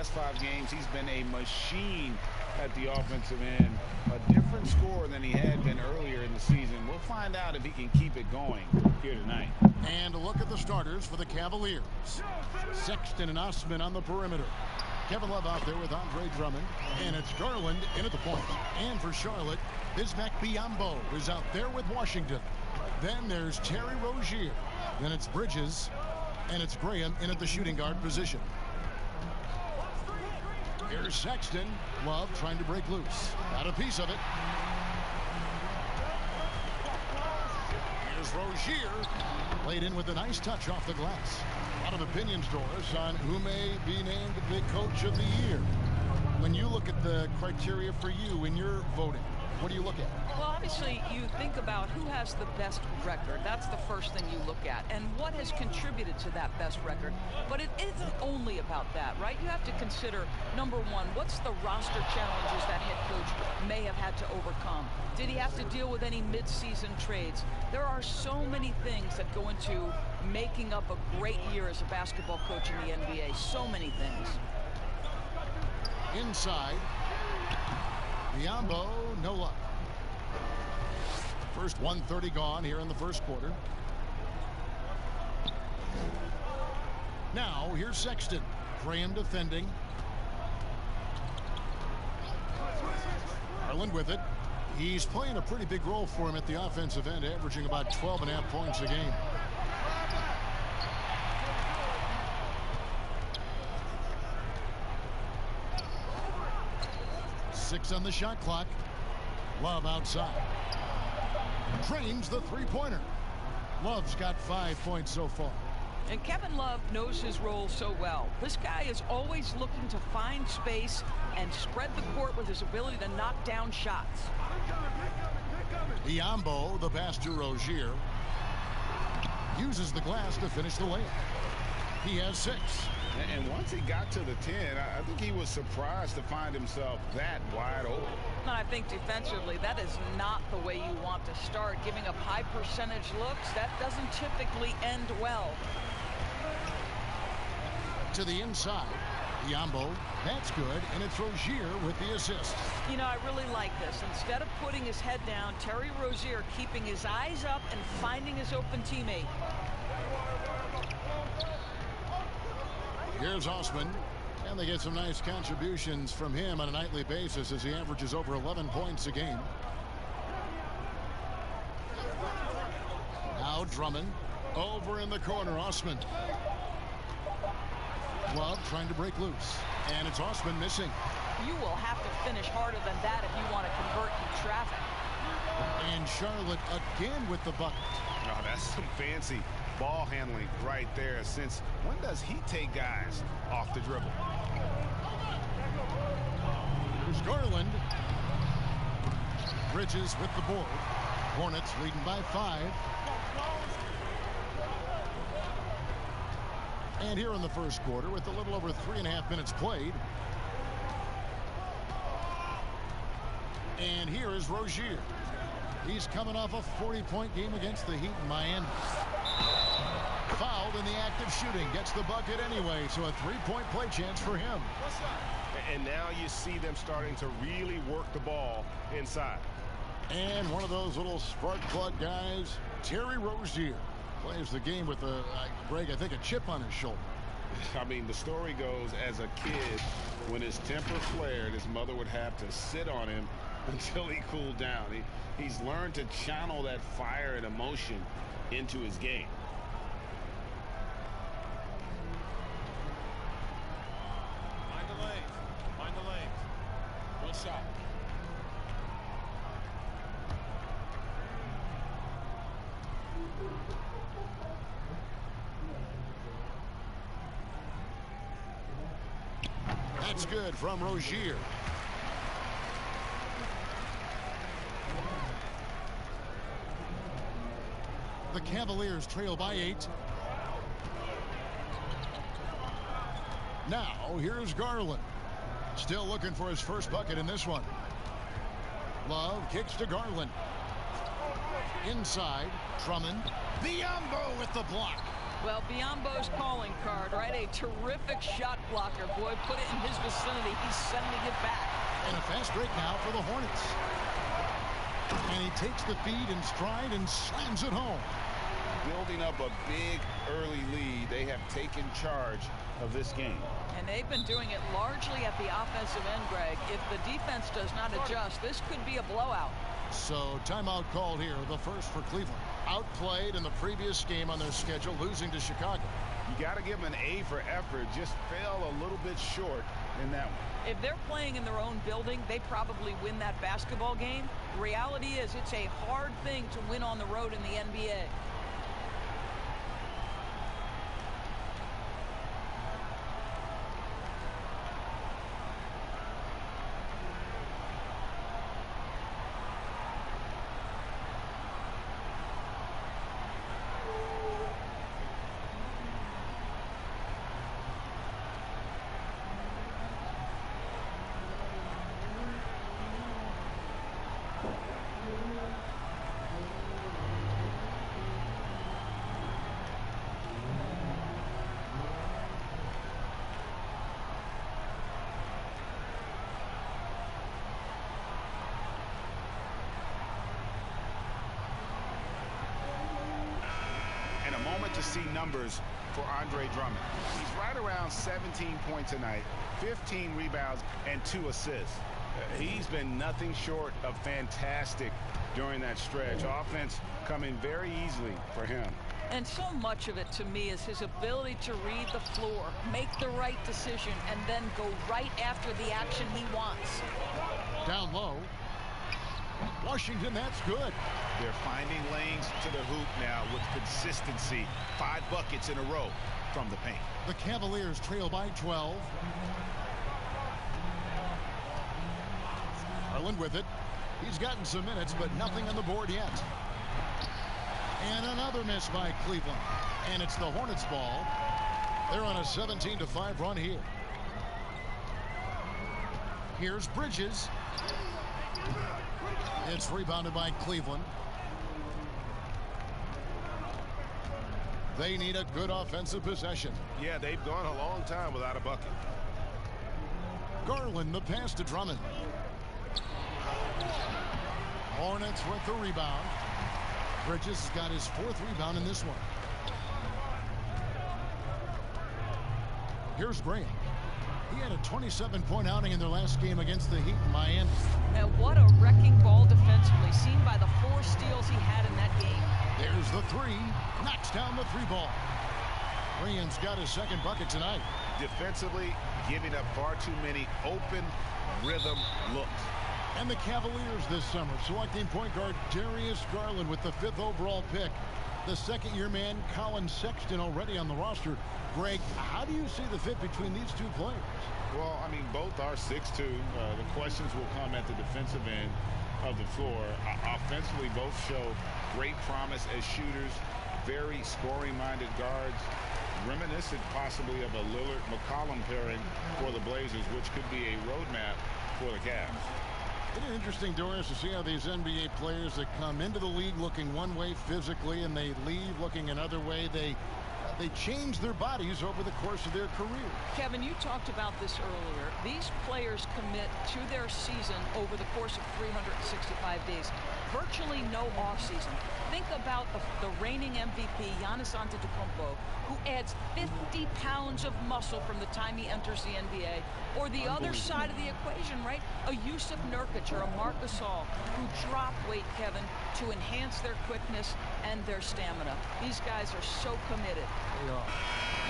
last 5 games, he's been a machine at the offensive end. A different score than he had been earlier in the season. We'll find out if he can keep it going here tonight. And a look at the starters for the Cavaliers. Sexton and Osman on the perimeter. Kevin Love out there with Andre Drummond. And it's Garland in at the point. And for Charlotte, Bismack Biyombo is out there with Washington. Then there's Terry Rozier. Then it's Bridges. And it's Graham in at the shooting guard position. Here's Sexton. Love trying to break loose. Got a piece of it. Here's Rozier. Played in with a nice touch off the glass. A lot of opinions, Doris, on who may be named the coach of the year. When you look at the criteria for you when you're voting, what do you look at? Well, obviously, you think about who has the best record. That's the first thing you look at. And what has contributed to that best record. But it isn't only about that, right? You have to consider, number one, what's the roster challenges that head coach may have had to overcome? Did he have to deal with any mid-season trades? There are so many things that go into making up a great year as a basketball coach in the NBA. So many things. Inside. Biyombo, no luck. First 1:30 gone here in the first quarter. Now here's Sexton. Graham defending. Garland with it. He's playing a pretty big role for him at the offensive end, averaging about 12.5 points a game. Six on the shot clock. Love outside. Drains the three-pointer. Love's got 5 points so far. And Kevin Love knows his role so well. This guy is always looking to find space and spread the court with his ability to knock down shots. Biyombo, the pass to Rozier. Uses the glass to finish the layup. He has 6. And once he got to the 10, I think he was surprised to find himself that wide open. I think defensively, that is not the way you want to start. Giving up high percentage looks, that doesn't typically end well. To the inside. Biyombo, that's good, and it's Rozier with the assist. You know, I really like this. Instead of putting his head down, Terry Rozier keeping his eyes up and finding his open teammate. Here's Osman, and they get some nice contributions from him on a nightly basis as he averages over 11 points a game. Now Drummond over in the corner. Osman. Love trying to break loose, and it's Osman missing. You will have to finish harder than that if you want to convert in traffic. And Charlotte again with the bucket. Oh, that's some fancy ball handling right there. Since when does he take guys off the dribble? Here's Garland. Bridges with the board. Hornets leading by 5. And here in the first quarter with a little over 3.5 minutes played. And here is Rozier. He's coming off a 40-point game against the Heat in Miami. Fouled in the act of shooting. Gets the bucket anyway, so a 3-point play chance for him. And now you see them starting to really work the ball inside. And one of those little spark plug guys, Terry Rozier, plays the game with Greg, I think, a chip on his shoulder. I mean, the story goes, as a kid, when his temper flared, his mother would have to sit on him until he cooled down. He's learned to channel that fire and emotion into his game. Find the lane. Find the lane. Good shot. That's good from Rozier. The Cavaliers trail by 8. Now here's Garland. Still looking for his first bucket in this one. Love kicks to Garland. Inside, Drummond. Biyombo with the block. Well, Biombo's calling card, right? A terrific shot blocker. Boy, put it in his vicinity. He's sending it back. And a fast break now for the Hornets. And he takes the feed in stride and slams it home. Building up a big early lead, they have taken charge of this game. And they've been doing it largely at the offensive end, Greg. If the defense does not adjust, this could be a blowout. So timeout called here, the first for Cleveland. Outplayed in the previous game on their schedule, losing to Chicago. You got to give them an A for effort. Just fell a little bit short in that one. If they're playing in their own building, they probably win that basketball game. The reality is it's a hard thing to win on the road in the NBA. To see numbers for Andre Drummond. He's right around 17 points a night, 15 rebounds, and 2 assists. He's been nothing short of fantastic during that stretch. Offense coming very easily for him. And so much of it to me is his ability to read the floor, make the right decision, and then go right after the action he wants. Down low. Washington, that's good. They're finding lanes to the hoop now with consistency. 5 buckets in a row from the paint. The Cavaliers trail by 12. Garland with it. He's gotten some minutes, but nothing on the board yet. And another miss by Cleveland. And it's the Hornets ball. They're on a 17-5 run here. Here's Bridges. It's rebounded by Cleveland. They need a good offensive possession. Yeah, they've gone a long time without a bucket. Garland, the pass to Drummond. Hornets with the rebound. Bridges has got his 4th rebound in this one. Here's Graham. He had a 27-point outing in their last game against the Heat in Miami. And what a wrecking ball defensively, seen by the 4 steals he had in that game. There's the 3. Knocks down the 3 ball. Graham's got his 2nd bucket tonight. Defensively, giving up far too many open rhythm looks. And the Cavaliers this summer selecting point guard Darius Garland with the 5th overall pick. The second-year man, Colin Sexton, already on the roster. Greg, how do you see the fit between these 2 players? Well, I mean, both are 6'2". The questions will come at the defensive end of the floor. Offensively, both show great promise as shooters, very scoring-minded guards, reminiscent possibly of a Lillard-McCollum pairing for the Blazers, which could be a roadmap for the Cavs. Isn't it interesting, Doris, to see how these NBA players that come into the league looking one way physically and they leave looking another way, they change their bodies over the course of their career. Kevin, you talked about this earlier. These players commit to their season over the course of 365 days. Virtually no offseason. Think about the reigning MVP, Giannis Antetokounmpo, who adds 50 pounds of muscle from the time he enters the NBA. Or the other side of the equation, right? A Yusuf Nurkic or a Marc Gasol who drop weight, Kevin, to enhance their quickness and their stamina. These guys are so committed. They are.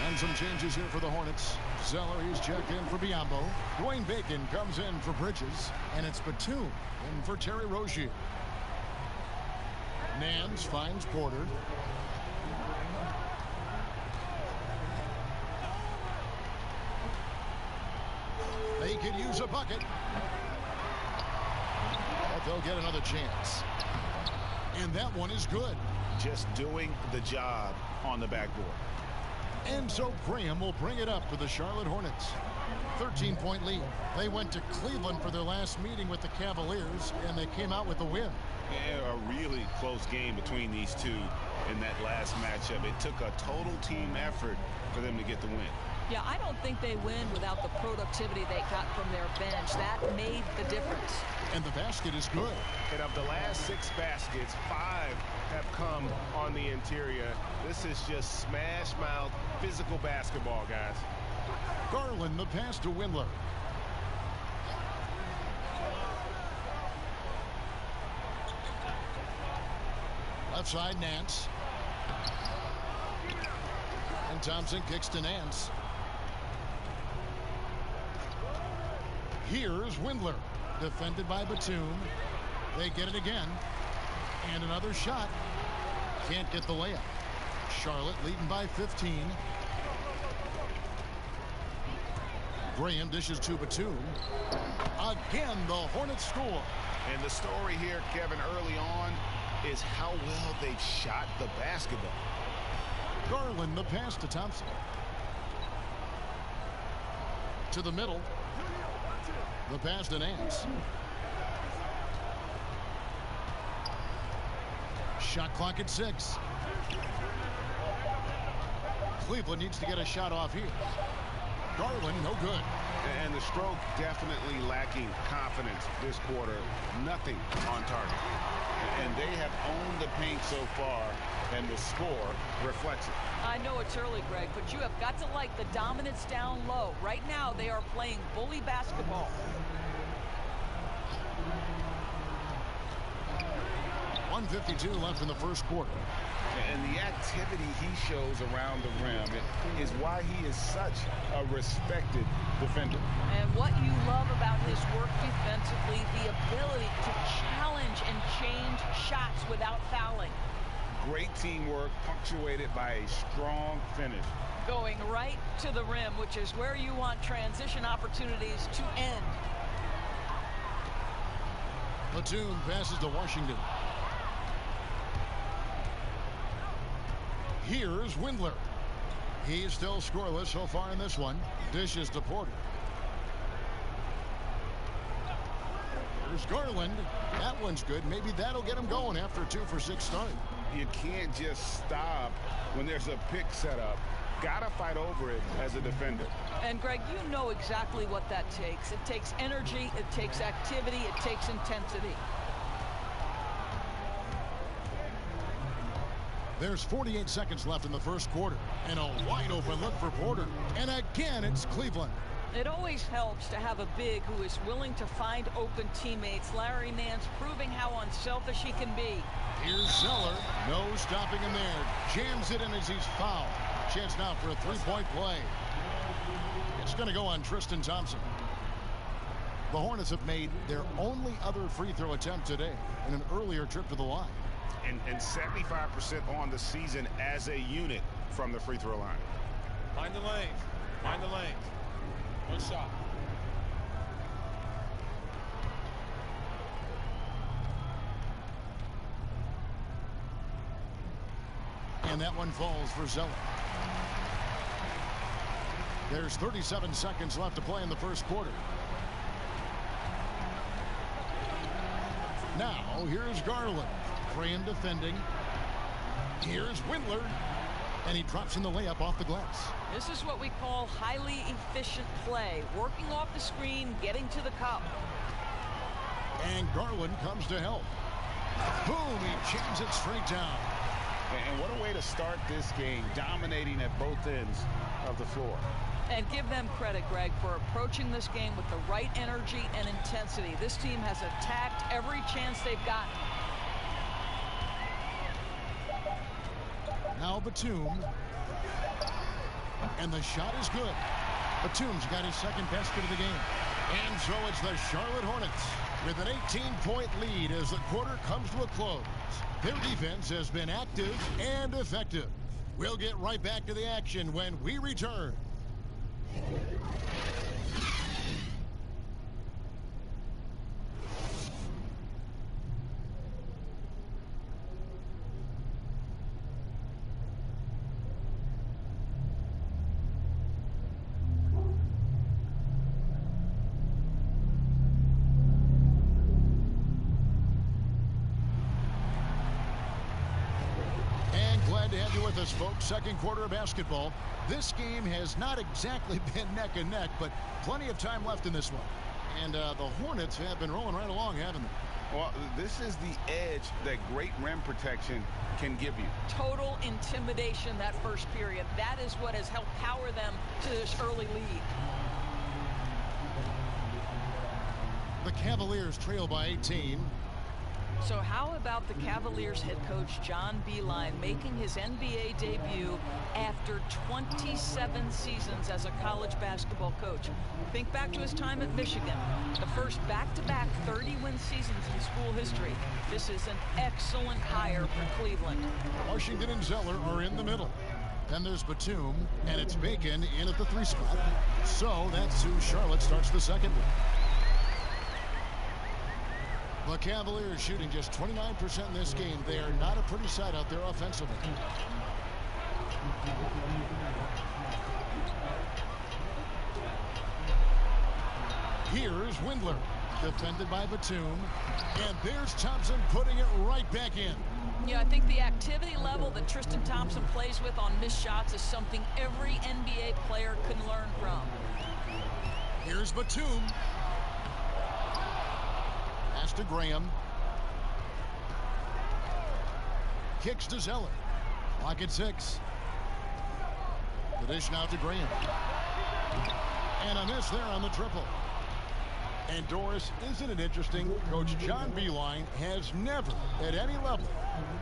And some changes here for the Hornets. Zeller, he's checked in for Biombo. Dwayne Bacon comes in for Bridges. And it's Batum in for Terry Rozier. Nance finds Porter. They could use a bucket. But they'll get another chance. And that one is good. Just doing the job on the backboard. And so Graham will bring it up for the Charlotte Hornets. 13-point lead. They went to Cleveland for their last meeting with the Cavaliers, and they came out with a win. Yeah, a really close game between these two. in that last matchup. It took a total team effort for them to get the win. Yeah, I don't think they win without the productivity they got from their bench. That made the difference. And the basket is good. And of the last 6 baskets, 5 have come on the interior. This is just smash mouth physical basketball, guys. Garland, the pass to Windler. Left side, Nance. And Thompson kicks to Nance. Here's Windler, defended by Batum. They get it again. And another shot. Can't get the layup. Charlotte leading by 15. Graham dishes to Batum. Again, the Hornets score. And the story here, Kevin, early on is how well they've shot the basketball. Garland, the pass to Thompson. To the middle. The pass to Nance. Shot clock at 6. Cleveland needs to get a shot off here. Garland, no good. And the stroke definitely lacking confidence this quarter. Nothing on target. And they have owned the paint so far, and the score reflects it. I know it's early, Greg, but you have got to like the dominance down low. Right now, they are playing bully basketball. 1:52 left in the first quarter. And the activity he shows around the rim is why he is such a respected defender. And what you love about his work defensively, the ability to challenge and change shots without fouling. Great teamwork punctuated by a strong finish. Going right to the rim, which is where you want transition opportunities to end. Batum passes to Washington. Here's Windler. He's still scoreless so far in this one. Dishes to Porter. Here's Garland. That one's good. Maybe that'll get him going after a 2-for-6 start. You can't just stop when there's a pick set up. Gotta fight over it as a defender. And Greg, you know exactly what that takes. It takes energy, it takes activity, it takes intensity. There's 48 seconds left in the first quarter. And a wide open look for Porter. And again, it's Cleveland. It always helps to have a big who is willing to find open teammates. Larry Nance proving how unselfish he can be. Here's Zeller. No stopping him there. Jams it in as he's fouled. Chance now for a three-point play. It's going to go on Tristan Thompson. The Hornets have made their only other free throw attempt today in an earlier trip to the line. And 75% on the season as a unit from the free throw line. Find the lane. Find the lane. One shot. And that one falls for Zeller. There's 37 seconds left to play in the first quarter. Now, here's Garland. Graham defending. Here's Windler. And he drops in the layup off the glass. This is what we call highly efficient play. Working off the screen, getting to the cup. And Garland comes to help. Boom, he jams it straight down. And what a way to start this game, dominating at both ends of the floor. And give them credit, Greg, for approaching this game with the right energy and intensity. This team has attacked every chance they've gotten. Now Batum. And the shot is good. Batum's got his second basket of the game. And so it's the Charlotte Hornets with an 18-point lead as the quarter comes to a close. Their defense has been active and effective. We'll get right back to the action when we return. with us, folks. Second quarter of basketball. This game has not exactly been neck and neck, but plenty of time left in this one. And the Hornets have been rolling right along, haven't they? Well, this is the edge that great rim protection can give you. Total intimidation that first period. That is what has helped power them to this early lead. The Cavaliers trail by 18. So how about the Cavaliers head coach John Beilein making his NBA debut after 27 seasons as a college basketball coach? Think back to his time at Michigan, the first back-to-back 30-win seasons in school history. This is an excellent hire for Cleveland. Washington and Zeller are in the middle. Then there's Batum, and it's Bacon in at the 3 spot. So that's who Charlotte starts the second with. The Cavaliers shooting just 29% in this game. They are not a pretty sight out there offensively. Here's Windler, defended by Batum. And there's Thompson putting it right back in. Yeah, I think the activity level that Tristan Thompson plays with on missed shots is something every NBA player can learn from. Here's Batum. Pass to Graham. Kicks to Zeller. Clock at 6. The dish now to Graham. And a miss there on the triple. And Doris, isn't it interesting? Coach John Beilein has never, at any level,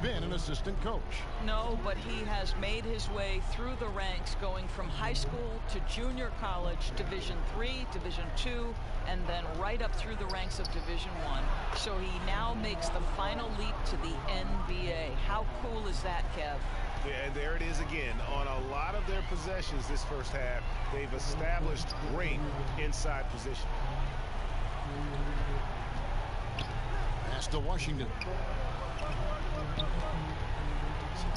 been an assistant coach. No, but he has made his way through the ranks, going from high school to junior college, Division III, Division II, and then right up through the ranks of Division I. So he now makes the final leap to the NBA. How cool is that, Kev? Yeah, and there it is again. On a lot of their possessions this first half, they've established great inside position. Pass to Washington.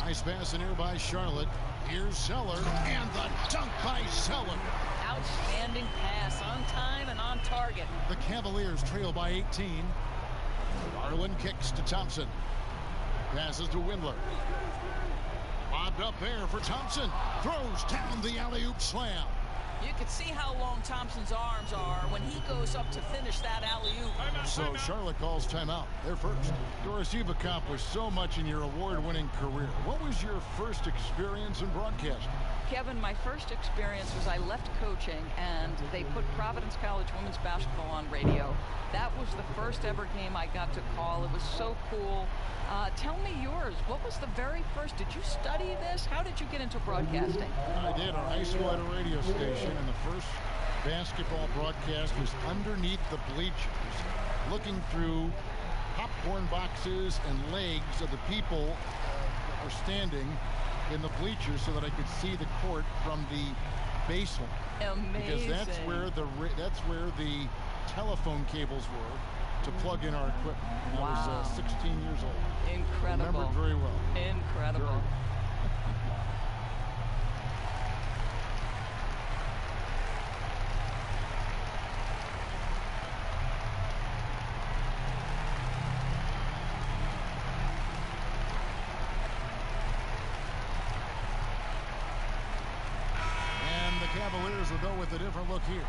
Nice pass in here by Charlotte. Here's Zeller, and the dunk by Zeller. Outstanding pass, on time and on target. The Cavaliers trail by 18. Garland kicks to Thompson. Passes to Windler. Lobbed up there for Thompson. Throws down the alley-oop slam. You can see how long Thompson's arms are when he goes up to finish that alley-oop. So Charlotte calls timeout. They're first. Doris, you've accomplished so much in your award-winning career. What was your first experience in broadcasting? Kevin, my first experience was I left coaching and they put Providence College women's basketball on radio. That was the first ever game I got to call. It was so cool. Tell me yours. What was the very first? Did you study this? How did you get into broadcasting? I did. Our high school had a radio station, and the first basketball broadcast was underneath the bleachers, looking through popcorn boxes and legs of the people that were standing in the bleachers so that I could see the court from the baseline. Amazing. Because that's where the telephone cables were to plug in our equipment. And wow. I was 16 years old. Incredible. Remember it very well. Incredible. And the Cavaliers will go with a different look here.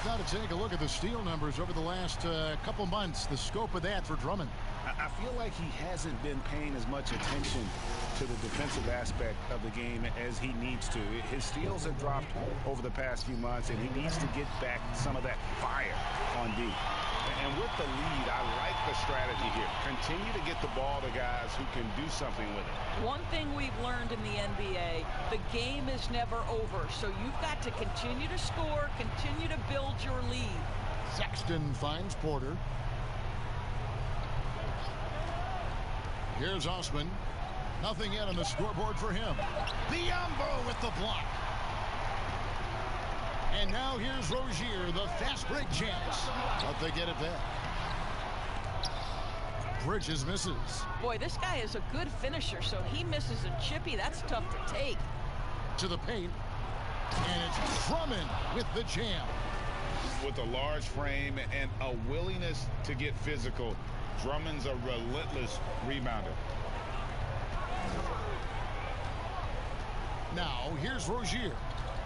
Now to take a look at the steal numbers over the last couple months. The scope of that for Drummond. I feel like he hasn't been paying as much attention to the defensive aspect of the game as he needs to. His steals have dropped over the past few months, and he needs to get back some of that fire on D. And with the lead, I like the strategy here. Continue to get the ball to guys who can do something with it. One thing we've learned in the NBA, the game is never over. So you've got to continue to score, continue to build your lead. Sexton finds Porter. Here's Osman. Nothing yet on the scoreboard for him. Biyombo with the block. And now here's Rozier, the fast break champs. But they get it back. Bridges misses. Boy, this guy is a good finisher, so he misses a chippy. That's tough to take. To the paint. And it's Drummond with the jam. With a large frame and a willingness to get physical, Drummond's a relentless rebounder. Now here's Rozier.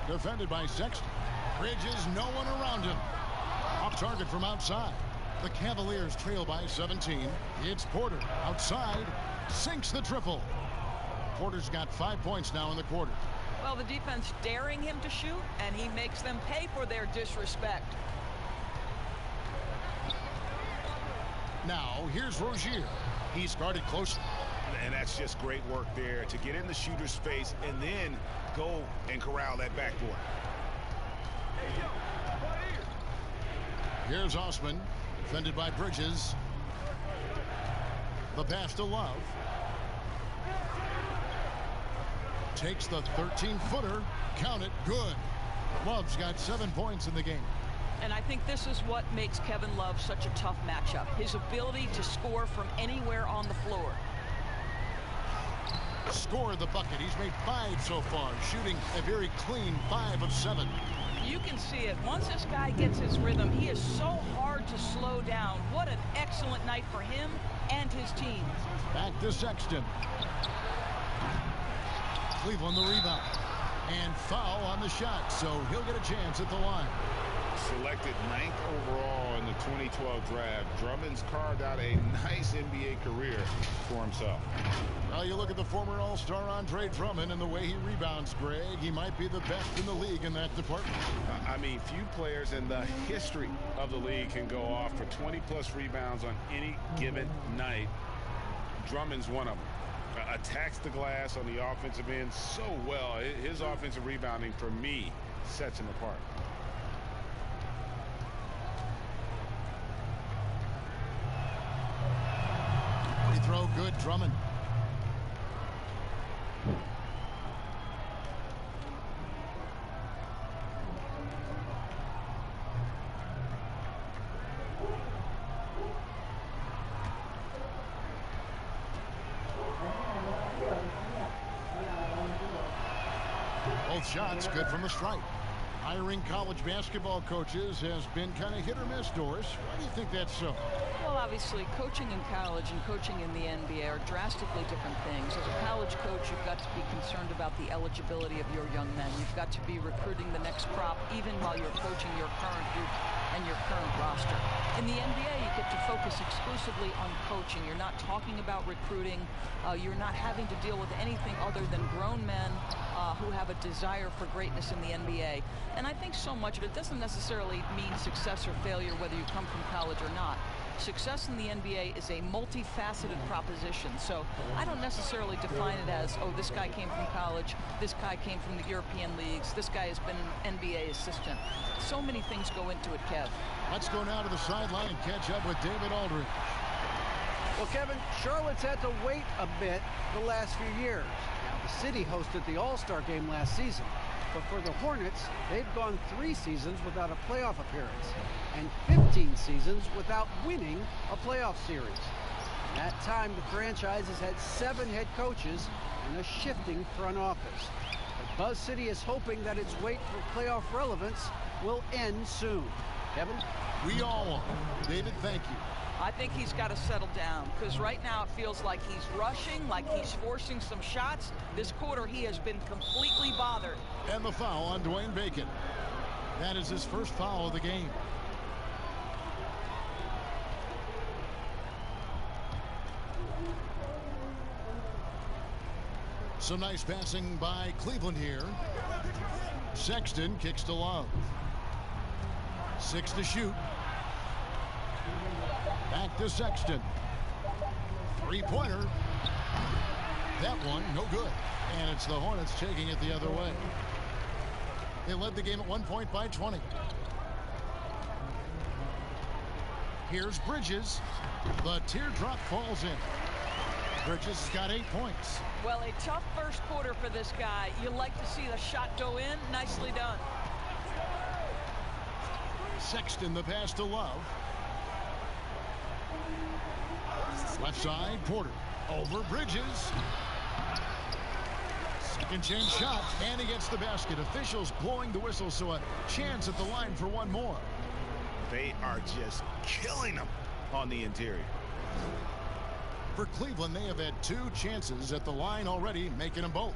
Defended by Sexton. Bridges, no one around him. Off target from outside. The Cavaliers trail by 17. It's Porter outside. Sinks the triple. Porter's got 5 points now in the quarter. Well, the defense daring him to shoot, and he makes them pay for their disrespect. Now here's Rozier. He's guarded closely. And that's just great work there to get in the shooter's space and then go and corral that backboard. Here's Osman, defended by Bridges. The pass to Love. Takes the 13-footer. Count it. Good. Love's got 7 points in the game. And I think this is what makes Kevin Love such a tough matchup. His ability to score from anywhere on the floor. Score the bucket. He's made 5 so far, shooting a very clean 5 of 7. You can see it. Once this guy gets his rhythm, he is so hard to slow down. What an excellent night for him and his team. Back to Sexton. Cleveland the rebound. And foul on the shot, so he'll get a chance at the line. Selected 9th overall in the 2012 draft, Drummond's carved out a nice NBA career for himself. Well, you look at the former All-Star Andre Drummond and the way he rebounds, Greg. He might be the best in the league in that department. I mean, few players in the history of the league can go off for 20-plus rebounds on any given night. Drummond's one of them. Attacks the glass on the offensive end so well. His offensive rebounding, for me, sets him apart. Free throw good, Drummond. Both shots good from the stripe. Hiring college basketball coaches has been kind of hit or miss, Doris. Why do you think that's so? Well, obviously, coaching in college and coaching in the NBA are drastically different things. As a college coach, you've got to be concerned about the eligibility of your young men. You've got to be recruiting the next crop, even while you're coaching your current group and your current roster. In the NBA, you get to focus exclusively on coaching. You're not talking about recruiting. You're not having to deal with anything other than grown men who have a desire for greatness in the NBA. And I think so much of it doesn't necessarily mean success or failure whether you come from college or not. Success in the NBA is a multifaceted proposition. So I don't necessarily define it as, oh, this guy came from college, this guy came from the European leagues, this guy has been an NBA assistant. So many things go into it, Kev. Let's go now to the sideline and catch up with David Aldridge. Well, Kevin, Charlotte's had to wait a bit the last few years. The city hosted the All-Star game last season. But for the Hornets, they've gone 3 seasons without a playoff appearance and 15 seasons without winning a playoff series. In that time, the franchise has had 7 head coaches and a shifting front office. But Buzz City is hoping that its wait for playoff relevance will end soon. Kevin? We all are. David, thank you. I think he's got to settle down because right now it feels like he's rushing, like he's forcing some shots. This quarter he has been completely bothered. And the foul on Dwayne Bacon. That is his first foul of the game. Some nice passing by Cleveland here. Sexton kicks to Love. 6 to shoot. Back to Sexton. 3-pointer. That one, no good. And it's the Hornets taking it the other way. They led the game at 1 point by 20. Here's Bridges. The teardrop falls in. Bridges has got 8 points. Well, a tough first quarter for this guy. You like to see the shot go in. Nicely done. Sexton, the pass to Love. Left side, Porter. Over Bridges. Second chance shot, and he gets the basket. Officials blowing the whistle, so a chance at the line for one more. They are just killing them on the interior. For Cleveland, they have had 2 chances at the line already, making them both.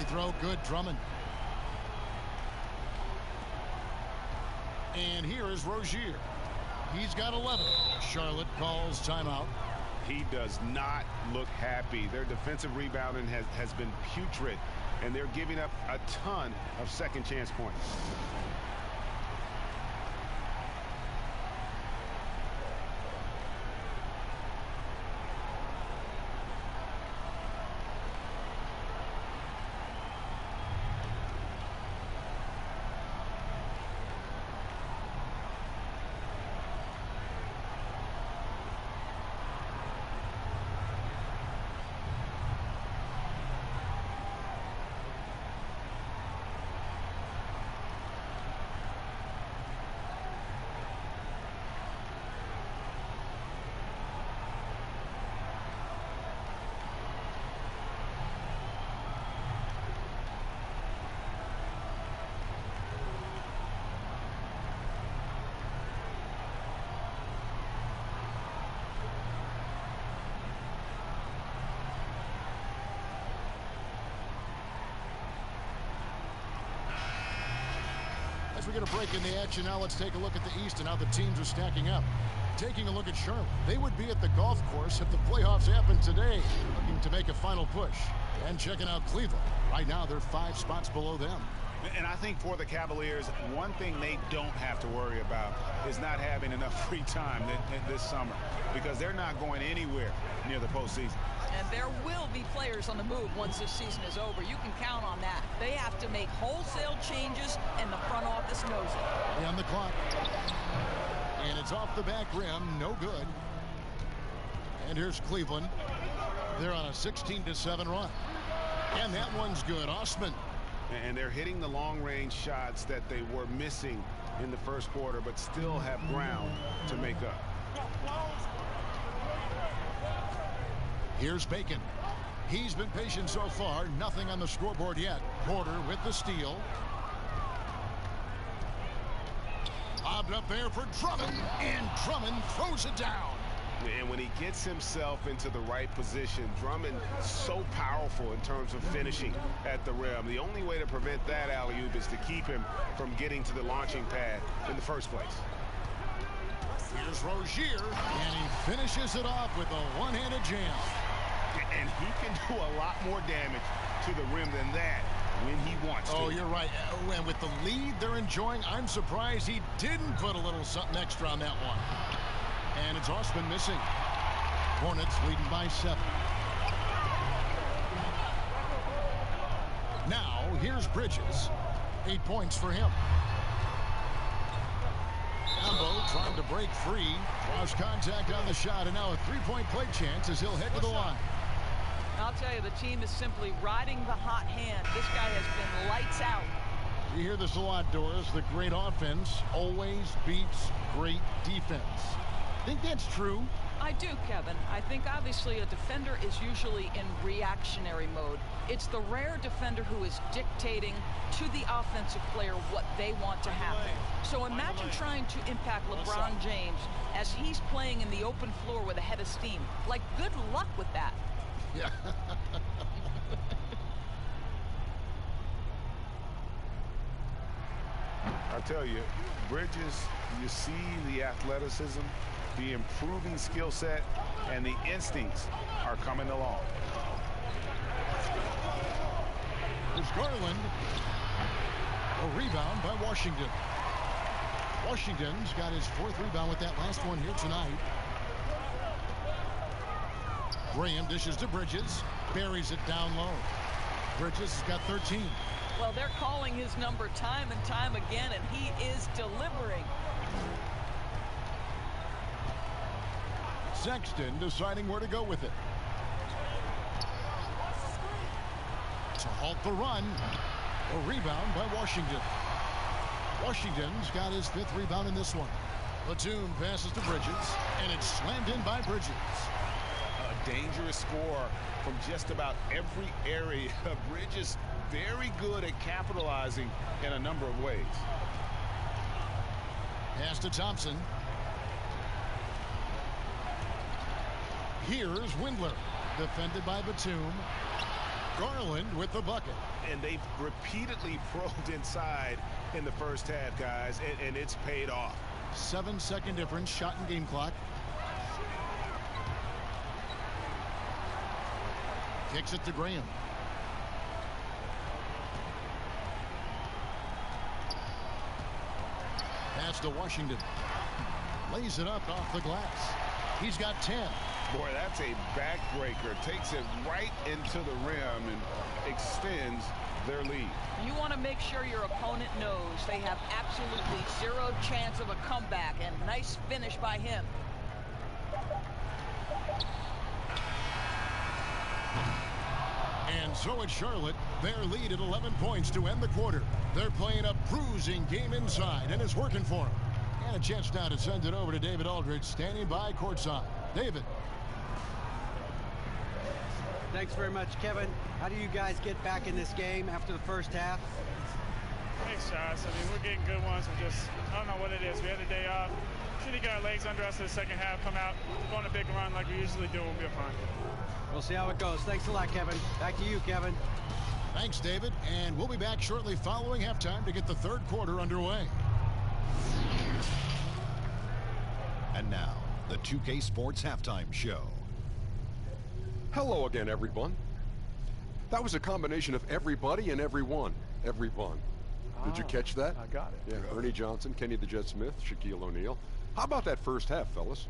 throw, good. Drummond. And here is Rozier. He's got 11. Charlotte calls timeout. He does not look happy. Their defensive rebounding has been putrid, and they're giving up a ton of second chance points. We get a break in the action. Now let's take a look at the East and how the teams are stacking up. Taking a look at Charlotte, they would be at the golf course if the playoffs happened today, looking to make a final push. And checking out Cleveland. Right now, they're 5 spots below them. And I think for the Cavaliers, one thing they don't have to worry about is not having enough free time this summer, because they're not going anywhere near the postseason. And there will be players on the move once this season is over. You can count on that. They have to make wholesale changes, and the front office knows it. On the clock. And it's off the back rim. No good. And here's Cleveland. They're on a 16-7 run. And that one's good. Osman. And they're hitting the long-range shots that they were missing in the first quarter, but still have ground to make up. Here's Bacon. He's been patient so far. Nothing on the scoreboard yet. Porter with the steal. Lobbed up there for Drummond. And Drummond throws it down. And when he gets himself into the right position, Drummond so powerful in terms of finishing at the rim. The only way to prevent that alley-oop is to keep him from getting to the launching pad in the first place. Here's Rozier, and he finishes it off with a one-handed jam. And he can do a lot more damage to the rim than that when he wants to. Oh, you're right. And with the lead they're enjoying, I'm surprised he didn't put a little something extra on that one. And it's Osman missing. Hornets leading by 7. Now, here's Bridges. 8 points for him. Ambo trying to break free. Draws contact on the shot, and now a three-point play chance as he'll head to the line. I'll tell you, the team is simply riding the hot hand. This guy has been lights out. You hear this a lot, Doris. The great offense always beats great defense. Think that's true? I do, Kevin. I think obviously a defender is usually in reactionary mode. It's the rare defender who is dictating to the offensive player what they want to happen. So imagine trying to impact LeBron James as he's playing in the open floor with a head of steam. Like, good luck with that. Yeah. I tell you, Bridges, you see the athleticism, the improving skill set, and the instincts are coming along. There's Garland. A rebound by Washington. Washington's got his 4th rebound with that last one here tonight. Graham dishes to Bridges. Buries it down low. Bridges has got 13. Well, they're calling his number time and time again, and he is delivering. Sexton deciding where to go with it. To halt the run. A rebound by Washington. Washington's got his 5th rebound in this one. Batum passes to Bridges, and it's slammed in by Bridges. A dangerous score from just about every area. Bridges very good at capitalizing in a number of ways. Pass to Thompson. Here's Windler, defended by Batum. Garland with the bucket. And they've repeatedly probed inside in the first half, guys, and it's paid off. 7-second difference, shot and game clock. Kicks it to Graham. Pass to Washington. Lays it up off the glass. He's got 10. Boy, that's a backbreaker. Takes it right into the rim and extends their lead. You want to make sure your opponent knows they have absolutely zero chance of a comeback, and nice finish by him. And so it's Charlotte. Their lead at 11 points to end the quarter. They're playing a bruising game inside, and it's working for them. And a chance now to send it over to David Aldridge, standing by courtside. David. Thanks very much, Kevin. How do you guys get back in this game after the first half? Thanks, Josh. I mean, we're getting good ones. I don't know what it is. We had a day off. Should have got our legs under us in the second half, come out, go on a big run like we usually do, and we'll be fine. We'll see how it goes. Thanks a lot, Kevin. Back to you, Kevin. Thanks, David. And we'll be back shortly following halftime to get the third quarter underway. And now, the 2K Sports Halftime Show. Hello again, everyone. That was a combination of everybody and everyone. Everyone. Did you catch that? I got it. Yeah, Ernie Johnson, Kenny the Jet Smith, Shaquille O'Neal. How about that first half, fellas?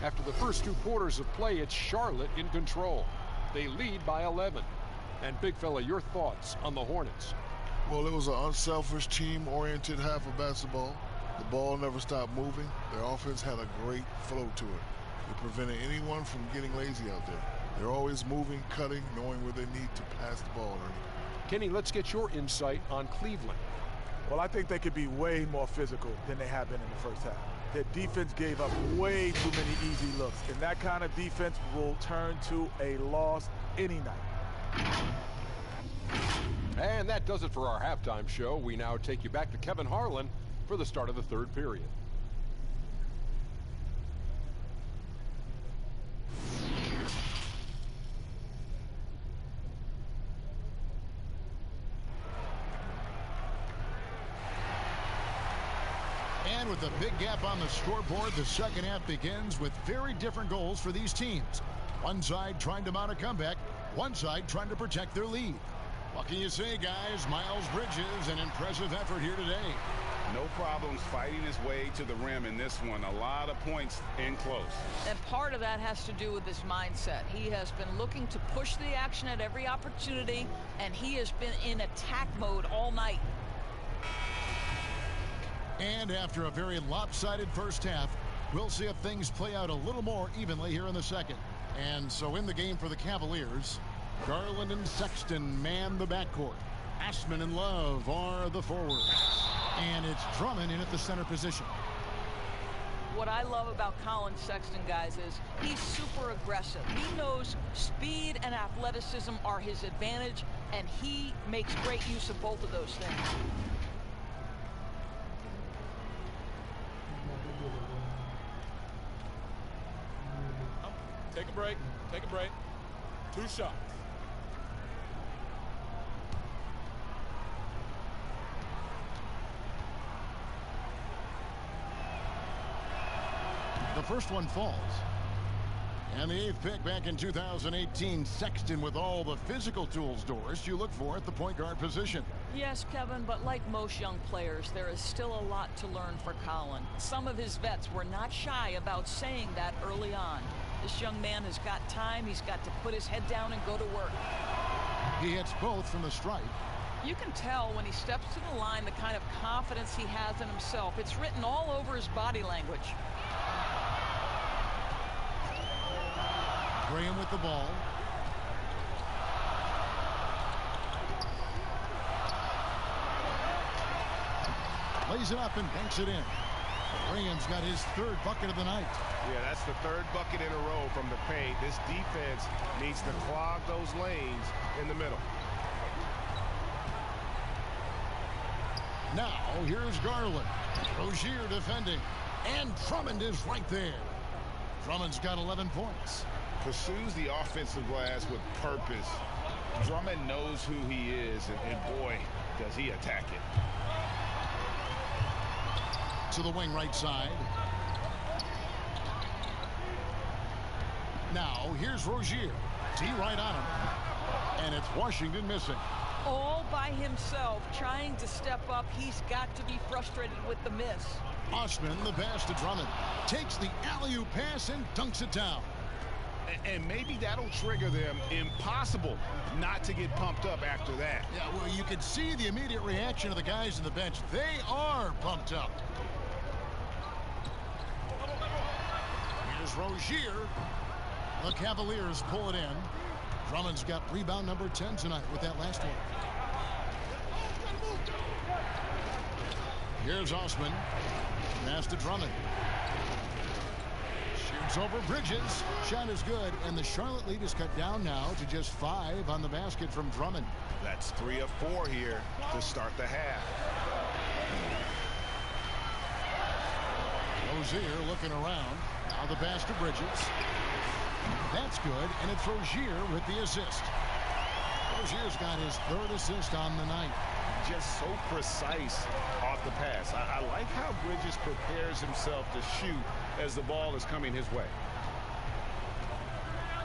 After the first 2 quarters of play, it's Charlotte in control. They lead by 11. And big fella, your thoughts on the Hornets? Well, it was an unselfish, team-oriented half of basketball. The ball never stopped moving. Their offense had a great flow to it. It prevented anyone from getting lazy out there. They're always moving, cutting, knowing where they need to pass the ball. Kenny, let's get your insight on Cleveland. Well, I think they could be way more physical than they have been in the first half. Their defense gave up way too many easy looks, and that kind of defense will turn to a loss any night. And that does it for our halftime show. We now take you back to Kevin Harlan for the start of the third period. And with a big gap on the scoreboard, the second half begins with very different goals for these teams. One side trying to mount a comeback, one side trying to protect their lead. What can you say, guys? Miles Bridges, an impressive effort here today. No problems fighting his way to the rim in this one. A lot of points in close. And part of that has to do with his mindset. He has been looking to push the action at every opportunity, and he has been in attack mode all night. And after a very lopsided first half, we'll see if things play out a little more evenly here in the second. And so in the game for the Cavaliers, Garland and Sexton man the backcourt. Ashman and Love are the forwards. And it's Drummond in at the center position. What I love about Colin Sexton, guys, is he's super aggressive. He knows speed and athleticism are his advantage, and he makes great use of both of those things. Take a break. Take a break. 2 shots. The first one falls. And the 8th pick back in 2018, Sexton with all the physical tools, Doris, you look for at the point guard position. Yes, Kevin, but like most young players, there is still a lot to learn for Colin. Some of his vets were not shy about saying that early on. This young man has got time. He's got to put his head down and go to work. He hits both from the stripe. You can tell when he steps to the line the kind of confidence he has in himself. It's written all over his body language. Graham with the ball. Lays it up and banks it in. Graham's got his 3rd bucket of the night. Yeah, that's the 3rd bucket in a row from the paint. This defense needs to clog those lanes in the middle. Now, here's Garland. Rozier defending. And Drummond is right there. Drummond's got 11 points. pursues the offensive glass with purpose. Drummond knows who he is, and boy, does he attack it. To the wing right side. Now, here's Rozier. T right on him. And it's Washington missing. All by himself, trying to step up. He's got to be frustrated with the miss. Osman, the pass to Drummond. Takes the alley-oop pass and dunks it down. And maybe that'll trigger them. Impossible not to get pumped up after that. Yeah, well, you can see the immediate reaction of the guys on the bench. They are pumped up. Here's Rozier. The Cavaliers pull it in. Drummond's got rebound number 10 tonight with that last one. Here's Osman. Pass to Drummond. Shoots over Bridges. Shot is good, and the Charlotte lead is cut down now to just 5 on the basket from Drummond. That's 3 of 4 here to start the half. Rozier looking around. Now the pass to Bridges. That's good, and it's Rozier with the assist. Rozier's got his 3rd assist on the night. Just so precise off the pass. I like how Bridges prepares himself to shoot as the ball is coming his way.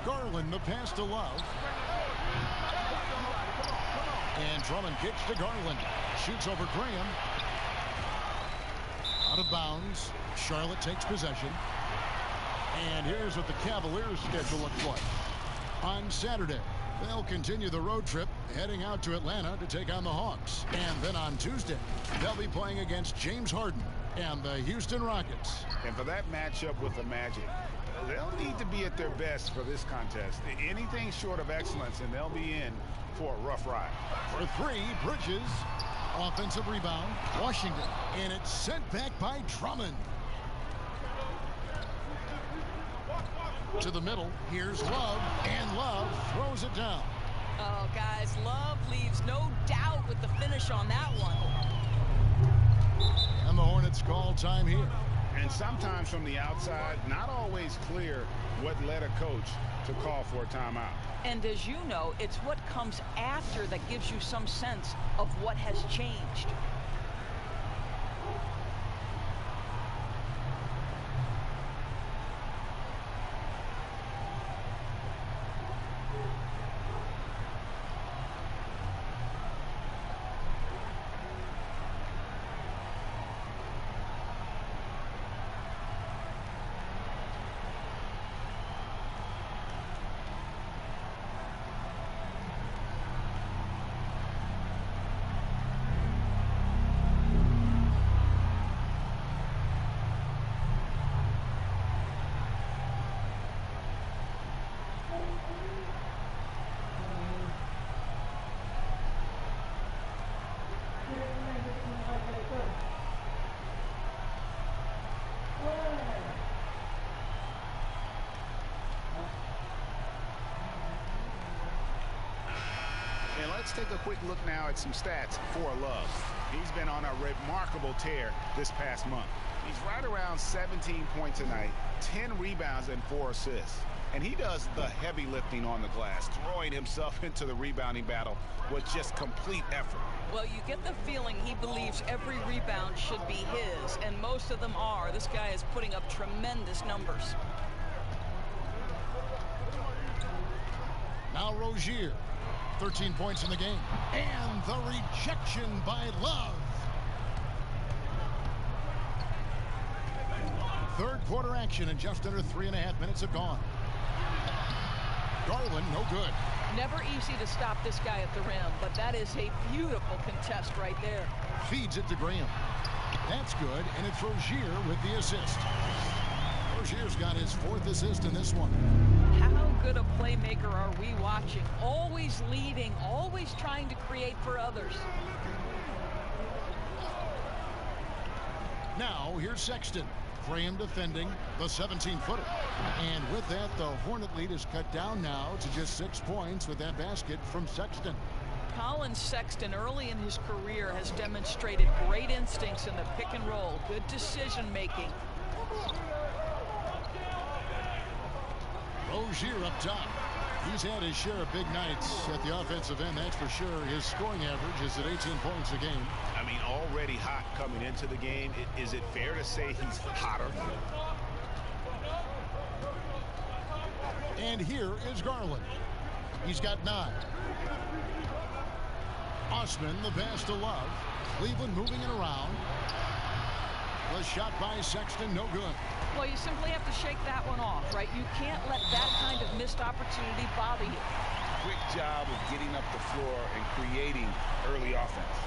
Garland, the pass to Love. And Drummond kicks to Garland. Shoots over Graham. Out of bounds. Charlotte takes possession. And here's what the Cavaliers' schedule looks like. On Saturday, they'll continue the road trip, heading out to Atlanta to take on the Hawks. And then on Tuesday, they'll be playing against James Harden and the Houston Rockets. And for that matchup with the Magic, they'll need to be at their best for this contest. Anything short of excellence, and they'll be in for a rough ride. For 3, Bridges. Offensive rebound, Washington. And it's sent back by Drummond. To the middle, here's Love, and Love throws it down. Oh, guys, Love leaves no doubt with the finish on that one. And the Hornets call time here. And sometimes from the outside, not always clear what led a coach to call for a timeout. And as you know, it's what comes after that gives you some sense of what has changed. Let's take a quick look now at some stats for Love. He's been on a remarkable tear this past month. He's right around 17 points a night, 10 rebounds, and 4 assists. And he does the heavy lifting on the glass, throwing himself into the rebounding battle with just complete effort. Well, you get the feeling he believes every rebound should be his, and most of them are. This guy is putting up tremendous numbers. Now Rozier. 13 points in the game. And the rejection by Love. 3rd quarter action, and just under 3.5 minutes have gone. Garland, no good. Never easy to stop this guy at the rim, but that is a beautiful contest right there. Feeds it to Graham. That's good, and it's Rozier with the assist. Rozier's got his 4th assist in this one. How good a playmaker are we watching? Always leading, always trying to create for others. Now, here's Sexton. Graham defending the 17-footer. And with that, the Hornet lead is cut down now to just 6 points with that basket from Sexton. Colin Sexton, early in his career, has demonstrated great instincts in the pick and roll, good decision making. Rozier up top. He's had his share of big nights at the offensive end, that's for sure. His scoring average is at 18 points a game. I mean, already hot coming into the game. Is it fair to say he's hotter? And here is Garland. He's got 9. Osman, the pass to Love. Cleveland moving it around. The shot by Sexton, no good. Well, you simply have to shake that one off, right? You can't let that kind of missed opportunity bother you. Quick job of getting up the floor and creating early offense.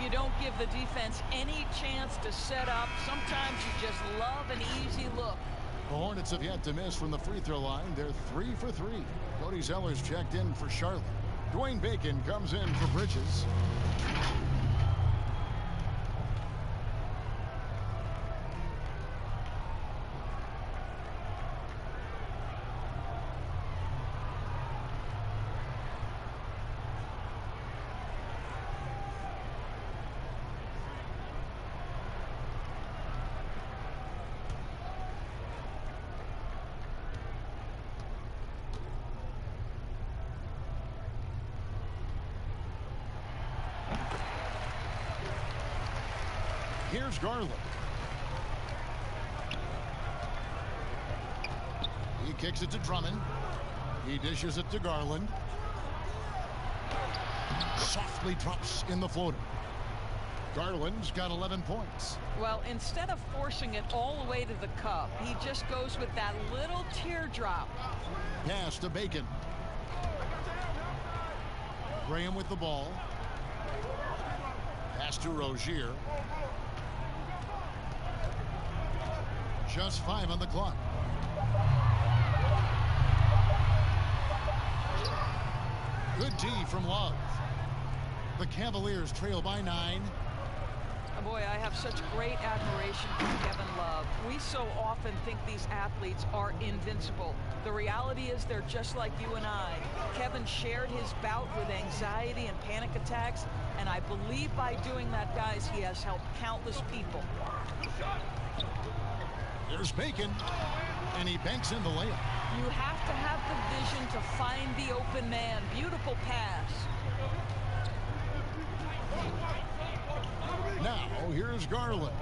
You don't give the defense any chance to set up. Sometimes you just love an easy look. The Hornets have yet to miss from the free throw line. They're 3 for 3. Cody Zeller's checked in for Charlotte. Dwayne Bacon comes in for Bridges. Here's Garland. He kicks it to Drummond. He dishes it to Garland. Softly drops in the floater. Garland's got 11 points. Well, instead of forcing it all the way to the cup, he just goes with that little teardrop. Pass to Bacon. Graham with the ball. Pass to Rozier. Just 5 on the clock. Good D from Love. The Cavaliers trail by 9. Boy, I have such great admiration for Kevin Love. We so often think these athletes are invincible. The reality is they're just like you and I. Kevin shared his bout with anxiety and panic attacks, and I believe by doing that, guys, he has helped countless people. There's Bacon, and he banks in the layup. You have to have the vision to find the open man. Beautiful pass. Now, here's Garland.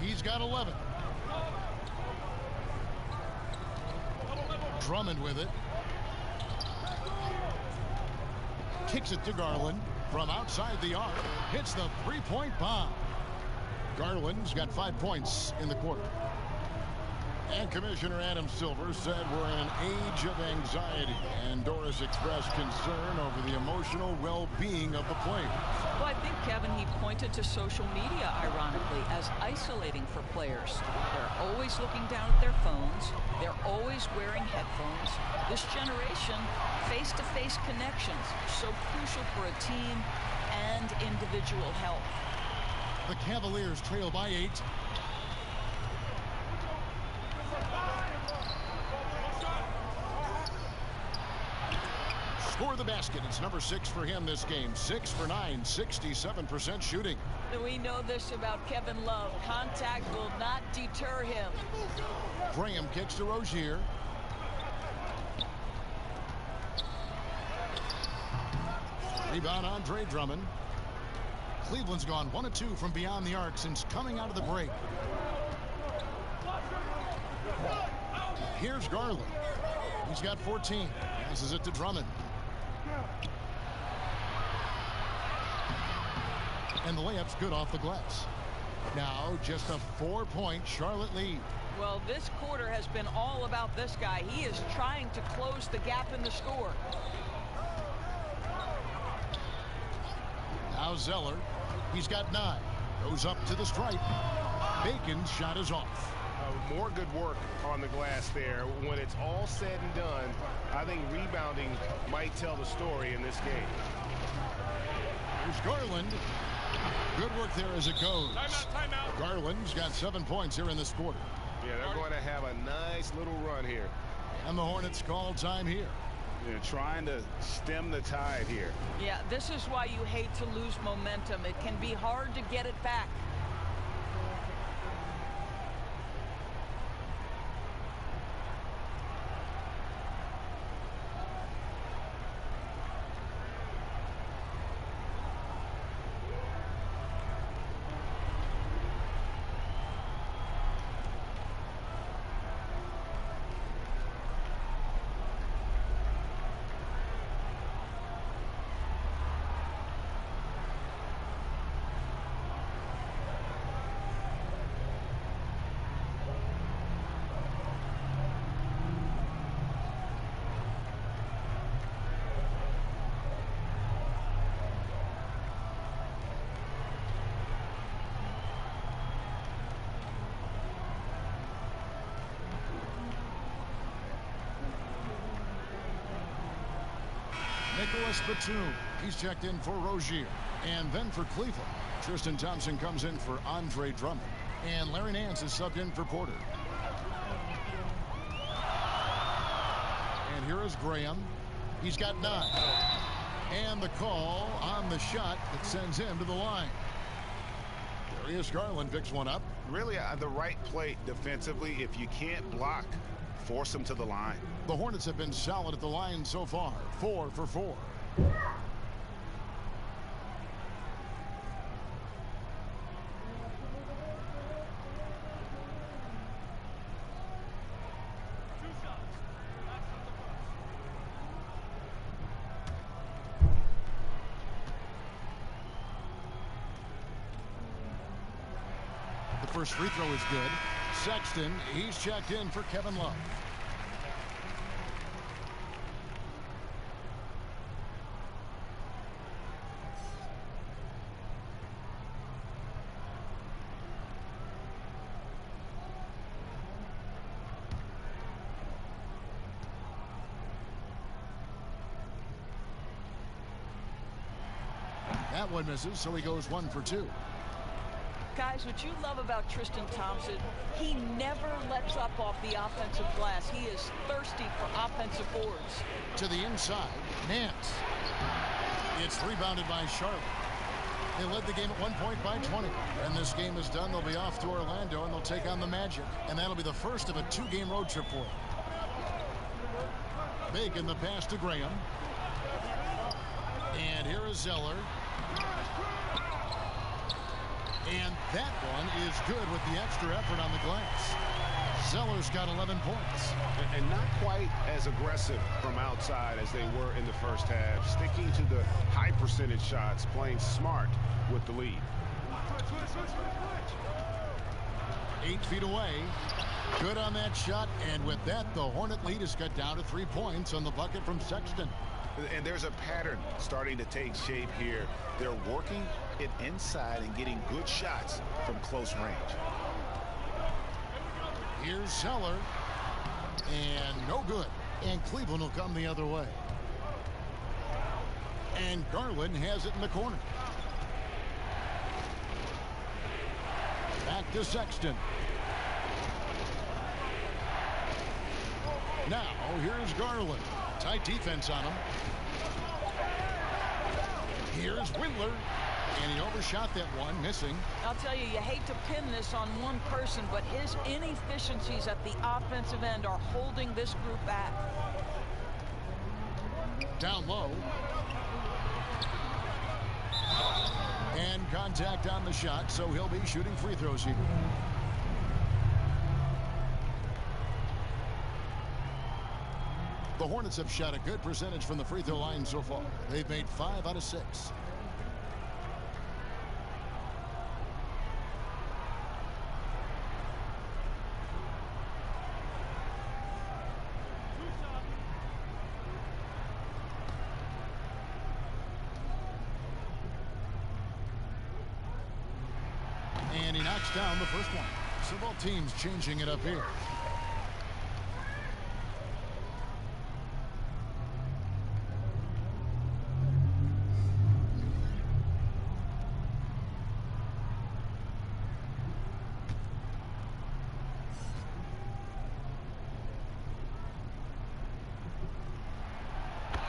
He's got 11. Drummond with it. Kicks it to Garland from outside the arc. Hits the three-point bomb. Garland's got 5 points in the quarter. And Commissioner Adam Silver said we're in an age of anxiety, and Doris expressed concern over the emotional well-being of the players. Well, I think, Kevin, he pointed to social media, ironically, as isolating for players. They're always looking down at their phones. They're always wearing headphones. This generation, face-to-face connections, so crucial for a team and individual health. The Cavaliers trail by 8. Score the basket. It's number 6 for him this game. 6 for 9, 67% shooting. We know this about Kevin Love. Contact will not deter him. Graham kicks to Rozier. Rebound Andre Drummond. Cleveland's gone 1 of 2 from beyond the arc since coming out of the break. Here's Garland. He's got 14. Passes it to Drummond. And the layup's good off the glass. Now just a 4-point Charlotte lead. Well, this quarter has been all about this guy. He is trying to close the gap in the score. Now Zeller. He's got 9. Goes up to the stripe. Bacon's shot is off. More good work on the glass there. When it's all said and done, I think rebounding might tell the story in this game. Here's Garland. Good work there as it goes. Timeout. Garland's got 7 points here in this quarter. Yeah, they're going to have a nice little run here. And the Hornets call time here. They're trying to stem the tide here. Yeah, this is why you hate to lose momentum. It can be hard to get it back. Nicholas Batum. He's checked in for Rozier. And then for Cleveland, Tristan Thompson comes in for Andre Drummond. And Larry Nance is subbed in for Porter. And here is Graham. He's got 9. And the call on the shot that sends him to the line. Darius Garland picks one up. Really the right play defensively. If you can't block, force him to the line. The Hornets have been solid at the line so far. 4 for 4. The first free throw is good. Sexton, he's checked in for Kevin Love. That one misses, so he goes 1 for 2. Guys, what you love about Tristan Thompson, he never lets up off the offensive glass. He is thirsty for offensive boards. To the inside, Nance. It's rebounded by Charlotte. They led the game at 1 point by 20. And this game is done. They'll be off to Orlando, and they'll take on the Magic. And that'll be the first of a 2-game road trip for them. Big in the pass to Graham. And here is Zeller. And that one is good with the extra effort on the glass. Zeller's got 11 points. And not quite as aggressive from outside as they were in the first half. Sticking to the high percentage shots, playing smart with the lead. 8 feet away. Good on that shot. And with that, the Hornet lead is cut down to 3 points on the bucket from Sexton. And there's a pattern starting to take shape here. They're working it inside and getting good shots from close range. Here's Zeller. And no good. And Cleveland will come the other way. And Garland has it in the corner. Back to Sexton. Now, here's Garland. Tight defense on him. Here's Windler. And he overshot that one, missing. I'll tell you, you hate to pin this on one person, but his inefficiencies at the offensive end are holding this group back. Down low. And contact on the shot, so he'll be shooting free throws here. The Hornets have shot a good percentage from the free throw line so far. They've made 5 out of 6. And he knocks down the first one. So both teams changing it up here.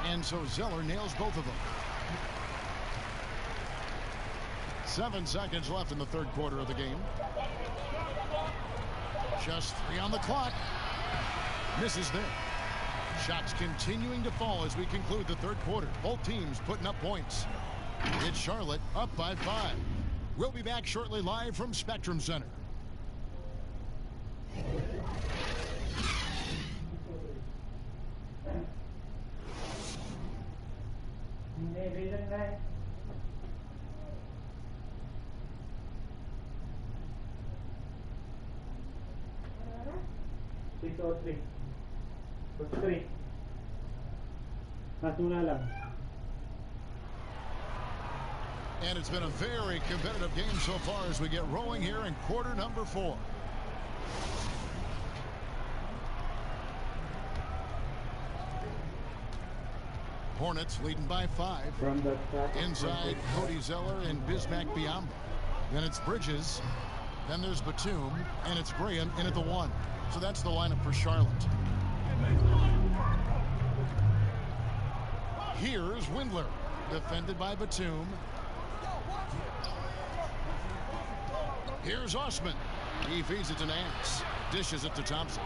And so Zeller nails both of them. 7 seconds left in the third quarter of the game. Just 3 on the clock. Misses there. Shots continuing to fall as we conclude the third quarter. Both teams putting up points. It's Charlotte up by 5. We'll be back shortly live from Spectrum Center. And it's been a very competitive game so far as we get rolling here in quarter number 4. Hornets leading by 5. Inside, Cody Zeller and Bismack Biyombo. Then it's Bridges. Then there's Batum. And it's Graham in at the 1. So that's the lineup for Charlotte. Here's Windler. Defended by Batum. Here's Osman. He feeds it to Nance. Dishes it to Thompson.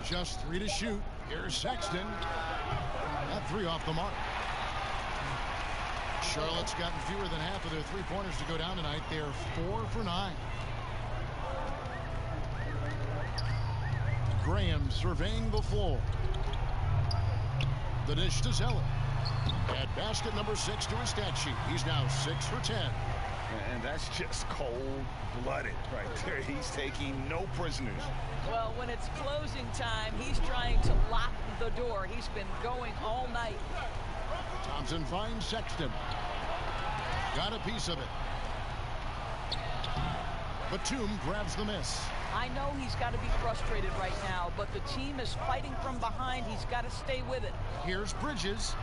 Just 3 to shoot. Here's Sexton. That 3 off the mark. Charlotte's gotten fewer than half of their three-pointers to go down tonight. They're 4 for 9. Graham surveying the floor. The dish to Zeller. At basket number 6 to his stat sheet. He's now 6 for 10. And that's just cold-blooded right there. He's taking no prisoners. Well, when it's closing time, he's trying to lock the door. He's been going all night. Thompson finds Sexton. Got a piece of it. Batum grabs the miss. I know he's got to be frustrated right now, but the team is fighting from behind. He's got to stay with it. Here's Bridges.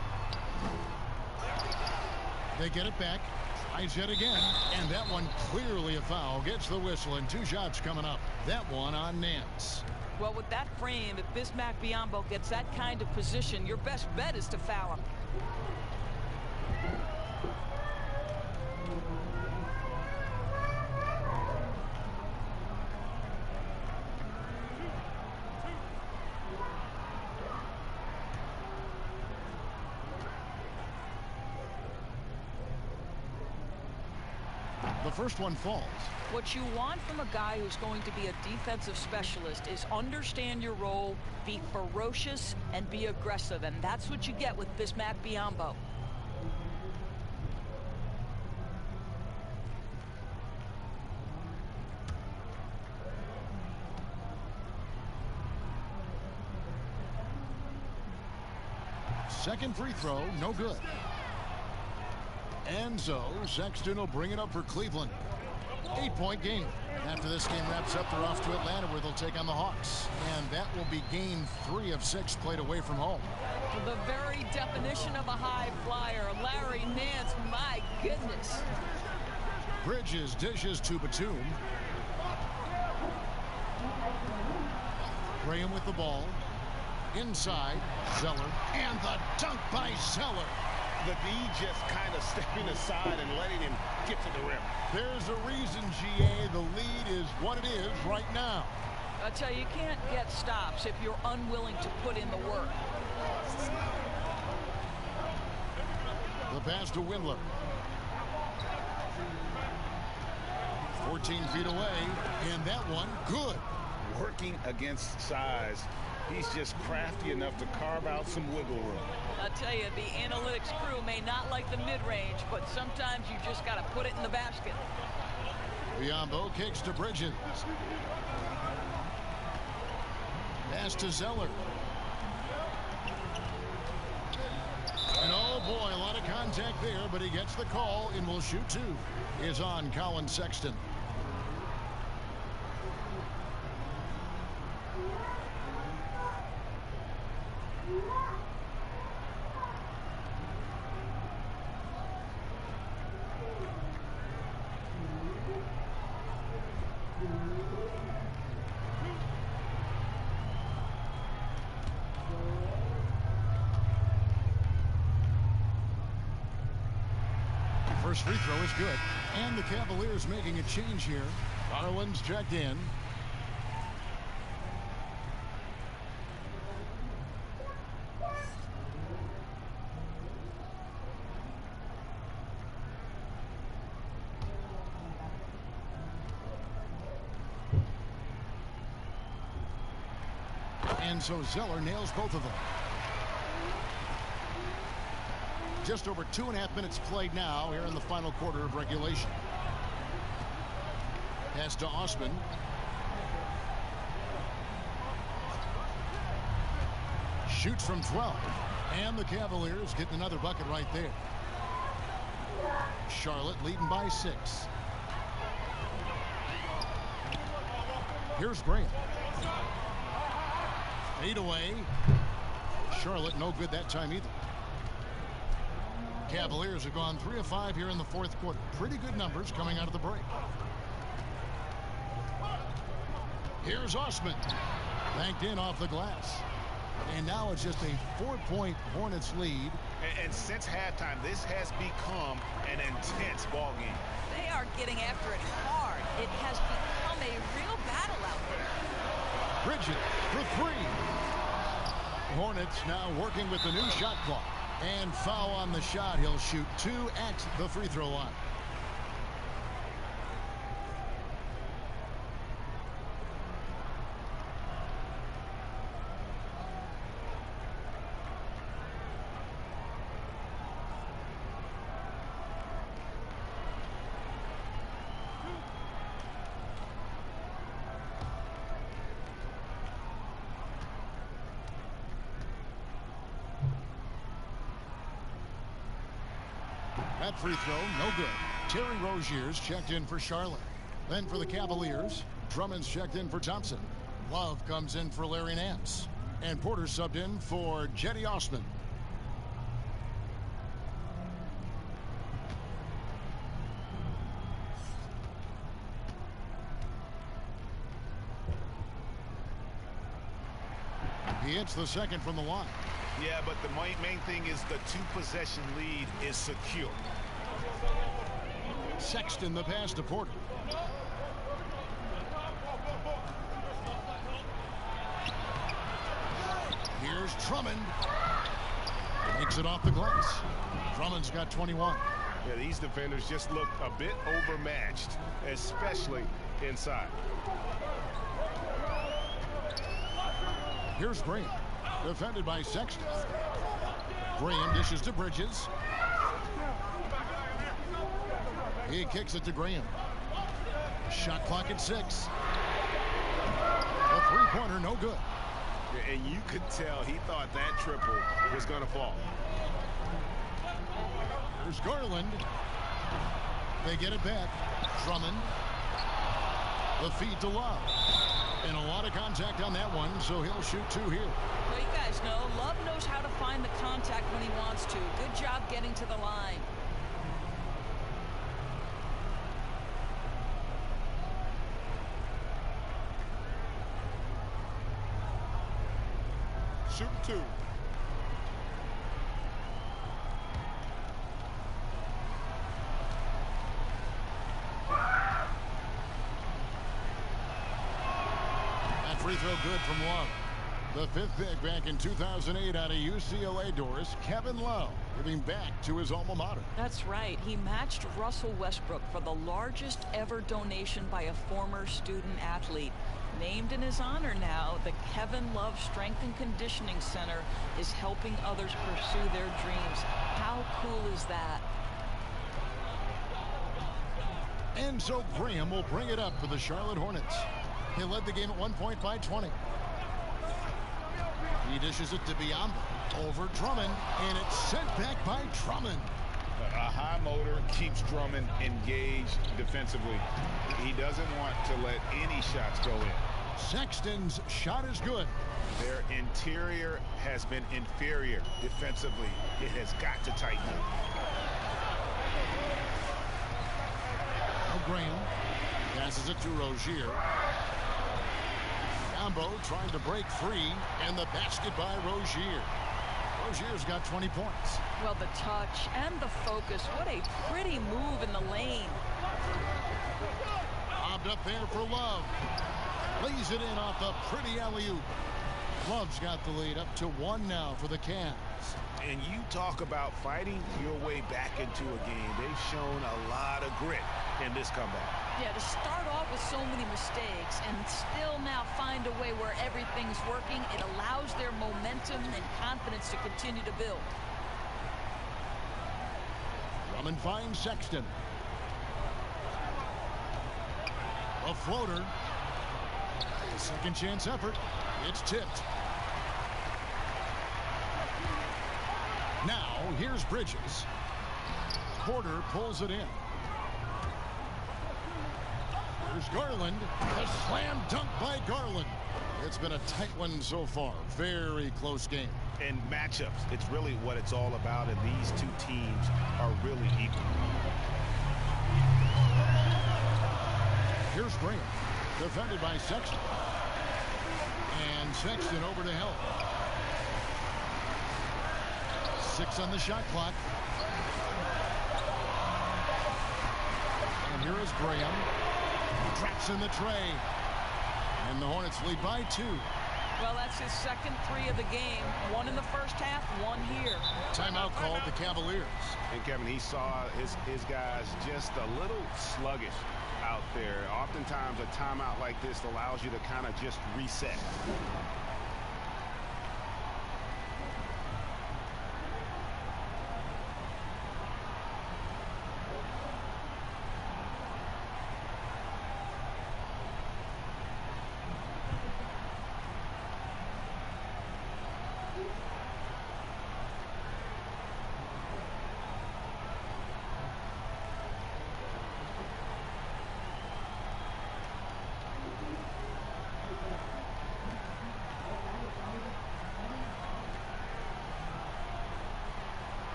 They get it back. Tries yet again, and that one clearly a foul. Gets the whistle, and 2 shots coming up. That one on Nance. Well, with that frame, if Bismack Biyombo gets that kind of position, your best bet is to foul him. The first one falls. What you want from a guy who's going to be a defensive specialist is understand your role, be ferocious, and be aggressive. And that's what you get with Bismack Biyombo. Second free throw, no good. And so Sexton will bring it up for Cleveland. 8-point game. After this game wraps up, they're off to Atlanta where they'll take on the Hawks. And that will be game 3 of 6 played away from home. The very definition of a high flyer, Larry Nance, my goodness. Bridges dishes to Batum. Graham with the ball. Inside, Zeller. And the dunk by Zeller. The D just kind of stepping aside and letting him get to the rim. There's a reason, GA, the lead is what it is right now. I tell you, you can't get stops if you're unwilling to put in the work. The pass to Windler. 14 feet away, and that one good. Working against size. He's just crafty enough to carve out some wiggle room. I tell you, the analytics crew may not like the mid-range, but sometimes you just got to put it in the basket. Biyombo kicks to Bridges. Pass to Zeller. And oh boy, a lot of contact there, but he gets the call and will shoot 2. Is on Colin Sexton. First free throw is good. And the Cavaliers making a change here. Garland's checked in. And so Zeller nails both of them. Just over 2.5 minutes played now here in the final quarter of regulation. Pass to Osman. Shoots from 12. And the Cavaliers getting another bucket right there. Charlotte leading by 6. Here's Graham. Fade away. Charlotte no good that time either. Cavaliers have gone 3 of 5 here in the fourth quarter. Pretty good numbers coming out of the break. Here's Osman. Banked in off the glass. And now it's just a 4-point Hornets lead. And since halftime, this has become an intense ball game. They are getting after it hard. It has become a real battle out there. Bridges for 3. Hornets now working with the new shot clock. And foul on the shot. He'll shoot 2 at the free throw line. That free throw, no good. Terry Rozier's checked in for Charlotte. Then for the Cavaliers, Drummond's checked in for Thompson. Love comes in for Larry Nance. And Porter subbed in for Jetty Osman. He hits the second from the line. Yeah, but the main thing is the 2-possession lead is secure. Sexton the pass to Porter. Here's Drummond. Makes it off the glass. Drummond's got 21. Yeah, these defenders just look a bit overmatched, especially inside. Here's Graham. Defended by Sexton. Graham dishes to Bridges. He kicks it to Graham. Shot clock at 6. A three-pointer, no good. Yeah, and you could tell he thought that triple was going to fall. There's Garland. They get it back. Drummond. The feed to Love. And a lot of contact on that one, so he'll shoot 2 here. Well, you guys know, Love knows how to find the contact when he wants to. Good job getting to the line. Shoot 2. Free throw good from Love. The 5th pick back in 2008 out of UCLA doors, Kevin Love, giving back to his alma mater. That's right. He matched Russell Westbrook for the largest ever donation by a former student athlete. Named in his honor now, the Kevin Love Strength and Conditioning Center is helping others pursue their dreams. How cool is that? And so Graham will bring it up for the Charlotte Hornets. He led the game at 1 point by 20. He dishes it to Biombo. Over Drummond, and it's sent back by Drummond. A high motor keeps Drummond engaged defensively. He doesn't want to let any shots go in. Sexton's shot is good. Their interior has been inferior defensively. It has got to tighten up. Graham passes it to Rozier. Biombo trying to break free, and the basket by Rozier. Rozier's got 20 points. Well, the touch and the focus. What a pretty move in the lane. Bobbed up there for Love. Lays it in off the pretty alley-oop. Love's got the lead up to 1 now for the Cavs. And you talk about fighting your way back into a game. They've shown a lot of grit in this comeback. Yeah, to start off with so many mistakes and still now find a way where everything's working, it allows their momentum and confidence to continue to build. Drummond finds Sexton. A floater. Second chance effort. It's tipped. Now, here's Bridges. Porter pulls it in. There's Garland. A slam dunk by Garland. It's been a tight one so far. Very close game. And matchups, it's really what it's all about, and these two teams are really equal. Here's Graham, defended by Sexton. And Sexton over to help. 6 on the shot clock. And here is Graham. Drops in the tray. And the Hornets lead by 2. Well, that's his second 3 of the game. 1 in the first half, 1 here. Timeout called the Cavaliers. And Kevin, he saw his guys just a little sluggish out there. Oftentimes a timeout like this allows you to kind of just reset.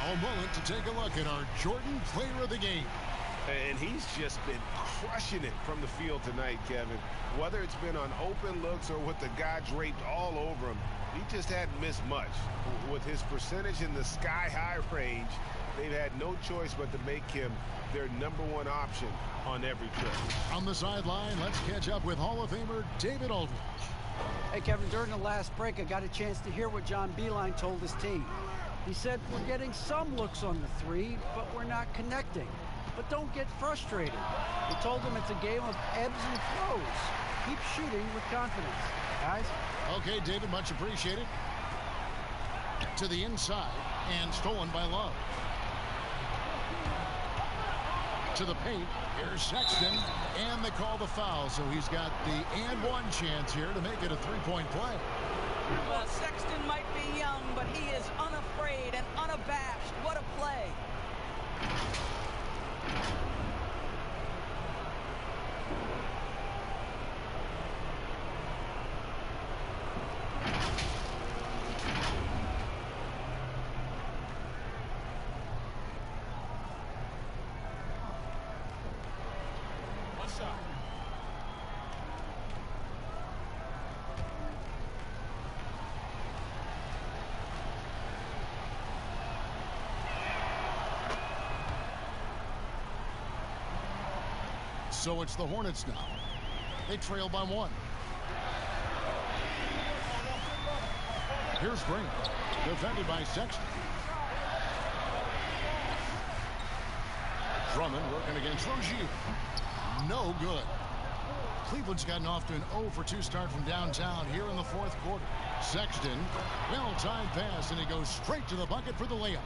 A moment to take a look at our Jordan Player of the Game. And he's just been crushing it from the field tonight, Kevin. Whether it's been on open looks or with the guy draped all over him, he just hadn't missed much. With his percentage in the sky-high range, they've had no choice but to make him their #1 option on every trip. On the sideline, let's catch up with Hall of Famer David Aldridge. Hey, Kevin, during the last break, I got a chance to hear what John Beilein told his team. He said, we're getting some looks on the 3, but we're not connecting. But don't get frustrated. He told them it's a game of ebbs and flows. Keep shooting with confidence, guys. Okay, David, much appreciated. To the inside, and stolen by Love. To the paint, here's Sexton, and they call the foul, so he's got the and-one chance here to make it a 3-point play. Well, Sexton might be young, but he is unafraid and unabashed. What a play. What's up? So it's the Hornets now. They trail by 1. Here's Green, defended by Sexton. Drummond working against Rozier. No good. Cleveland's gotten off to an 0-for-2 start from downtown here in the 4th quarter. Sexton, well-timed pass, and he goes straight to the bucket for the layup.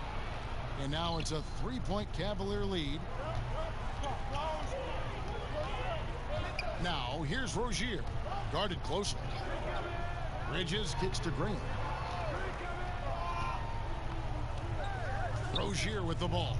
And now it's a 3-point Cavalier lead. Now, here's Rozier, guarded closely. Bridges kicks to Green. Rozier with the ball.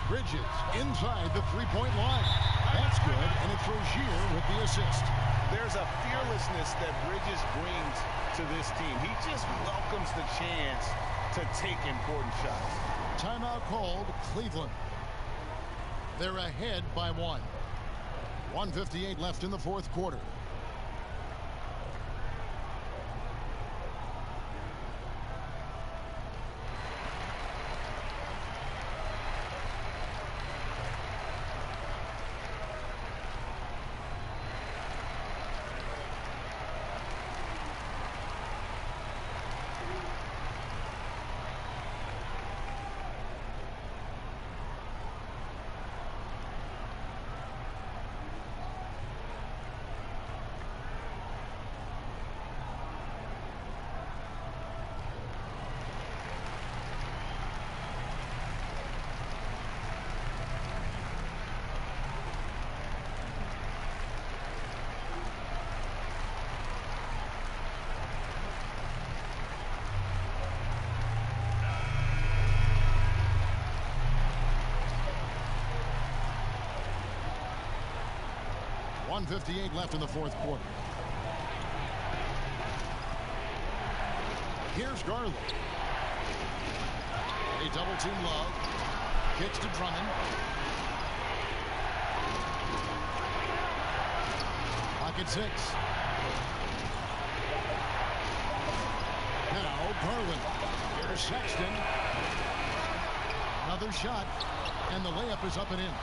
Bridges inside the 3-point line. That's good, and it's Rozier with the assist. There's a fearlessness that Bridges brings to this team. He just welcomes the chance to take important shots. Timeout called Cleveland. They're ahead by 1. 1:58 left in the 4th quarter. 1:58 left in the fourth quarter. Here's Garland. They double team Love. Kicks to Drummond. Pocket 6. Now Garland. Here's Sexton. Another shot. And the layup is up and in.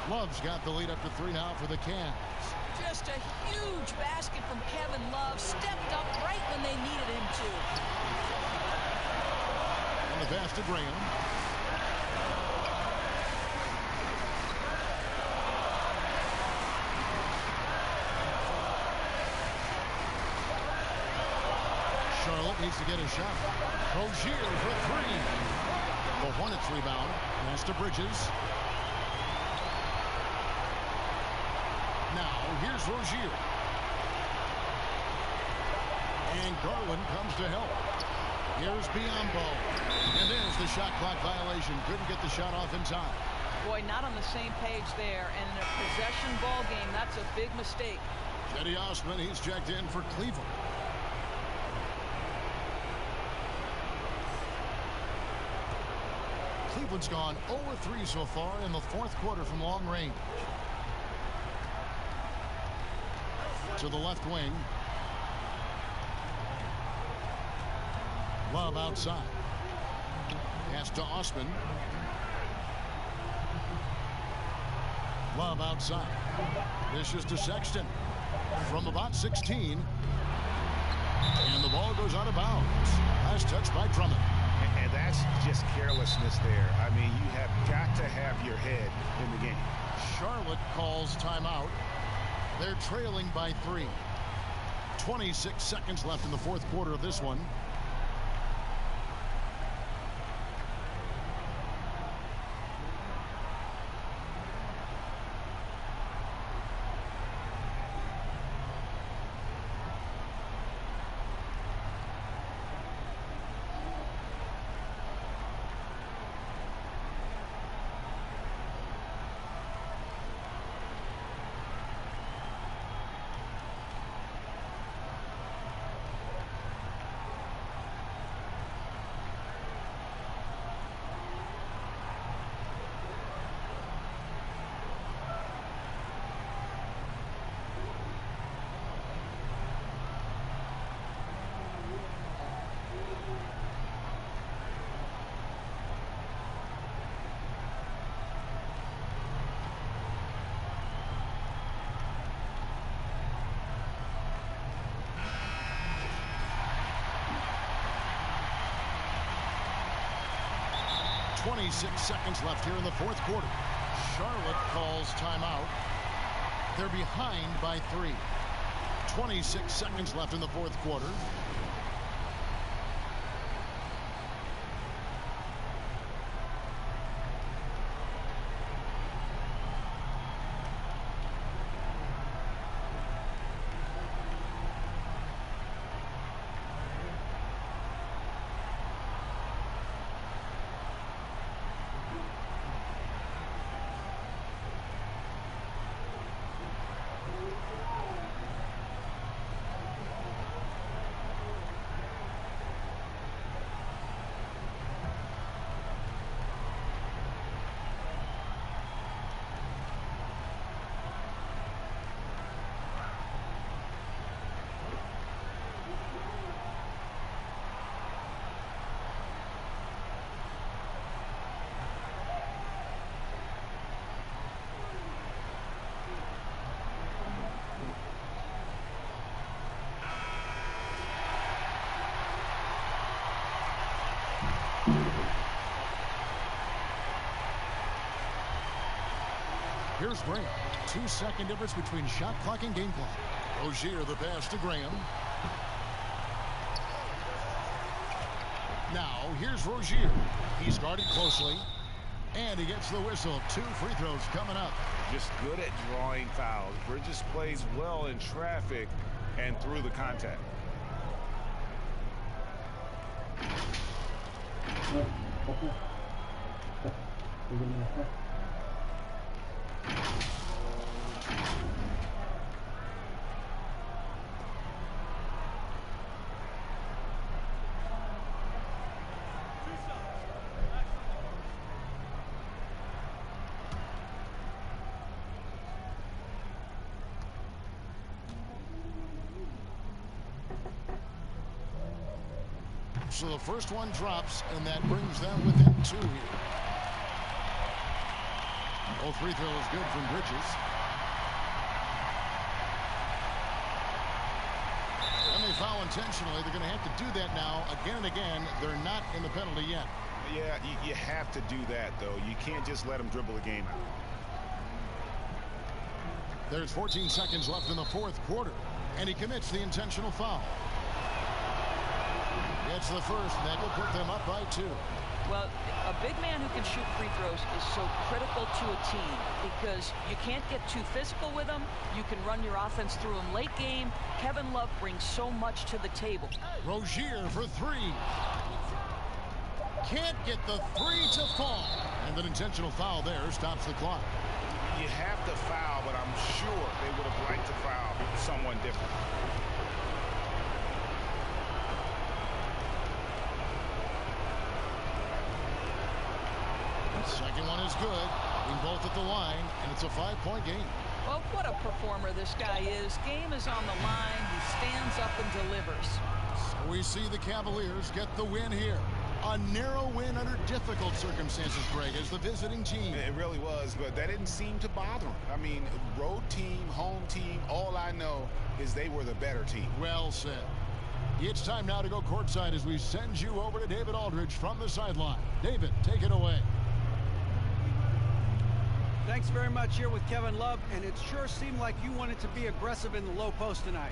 Love's got the lead up to 3 now for the Cavs. Just a huge basket from Kevin Love. Stepped up right when they needed him to. On the pass to Graham. Charlotte needs to get a shot. Rozier for 3. The Hornets rebound. Pass to Bridges. Now, here's Rozier. And Garland comes to help. Here's Biyombo. And there's the shot clock violation. Couldn't get the shot off in time. Boy, not on the same page there. And in a possession ball game, that's a big mistake. Cedi Osman, he's checked in for Cleveland. Cleveland's gone 0-3 so far in the fourth quarter from long range. To the left wing. Love outside. Pass to Osman. Love outside. This is to Sexton. From about 16. And the ball goes out of bounds. Last touch by Drummond. And that's just carelessness there. I mean, you have got to have your head in the game. Charlotte calls timeout. They're trailing by 3. 26 seconds left in the fourth quarter of this one. .26 seconds left here in the fourth quarter. Charlotte calls timeout. They're behind by 3. 26 seconds left in the fourth quarter. Here's Graham. 2-second difference between shot clock and game clock. Rozier the pass to Graham. Now here's Rozier. He's guarded closely. And he gets the whistle. 2 free throws coming up. Just good at drawing fouls. Bridges plays well in traffic and through the contact. So the first one drops, and that brings them within 2 here. Oh, free throw is good from Bridges. And they foul intentionally. They're going to have to do that now again and again. They're not in the penalty yet. Yeah, you have to do that, though. You can't just let them dribble the game out. There's 14 seconds left in the fourth quarter, and he commits the intentional foul. Gets the first, and that will put them up by 2. Well, a big man who can shoot free throws is so critical to a team because you can't get too physical with them. You can run your offense through them late game. Kevin Love brings so much to the table. Rozier for 3. Can't get the 3 to fall. And an intentional foul there stops the clock. You have to foul, but I'm sure they would have liked to foul someone different. Second one is good. In both at the line, and it's a 5-point game. Well, what a performer this guy is. Game is on the line. He stands up and delivers. So we see the Cavaliers get the win here. A narrow win under difficult circumstances, Greg, as the visiting team. It really was, but that didn't seem to bother him. I mean, road team, home team, all I know is they were the better team. Well said. It's time now to go courtside as we send you over to David Aldridge from the sideline. David, take it away. Thanks very much here with Kevin Love, and it sure seemed like you wanted to be aggressive in the low post tonight.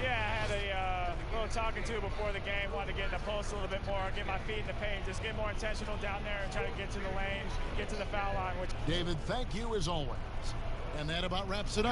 Yeah, I had a little talking to before the game. Wanted to get in the post a little bit more, get my feet in the paint, just get more intentional down there and try to get to the lane, get to the foul line. David, thank you as always. And that about wraps it up.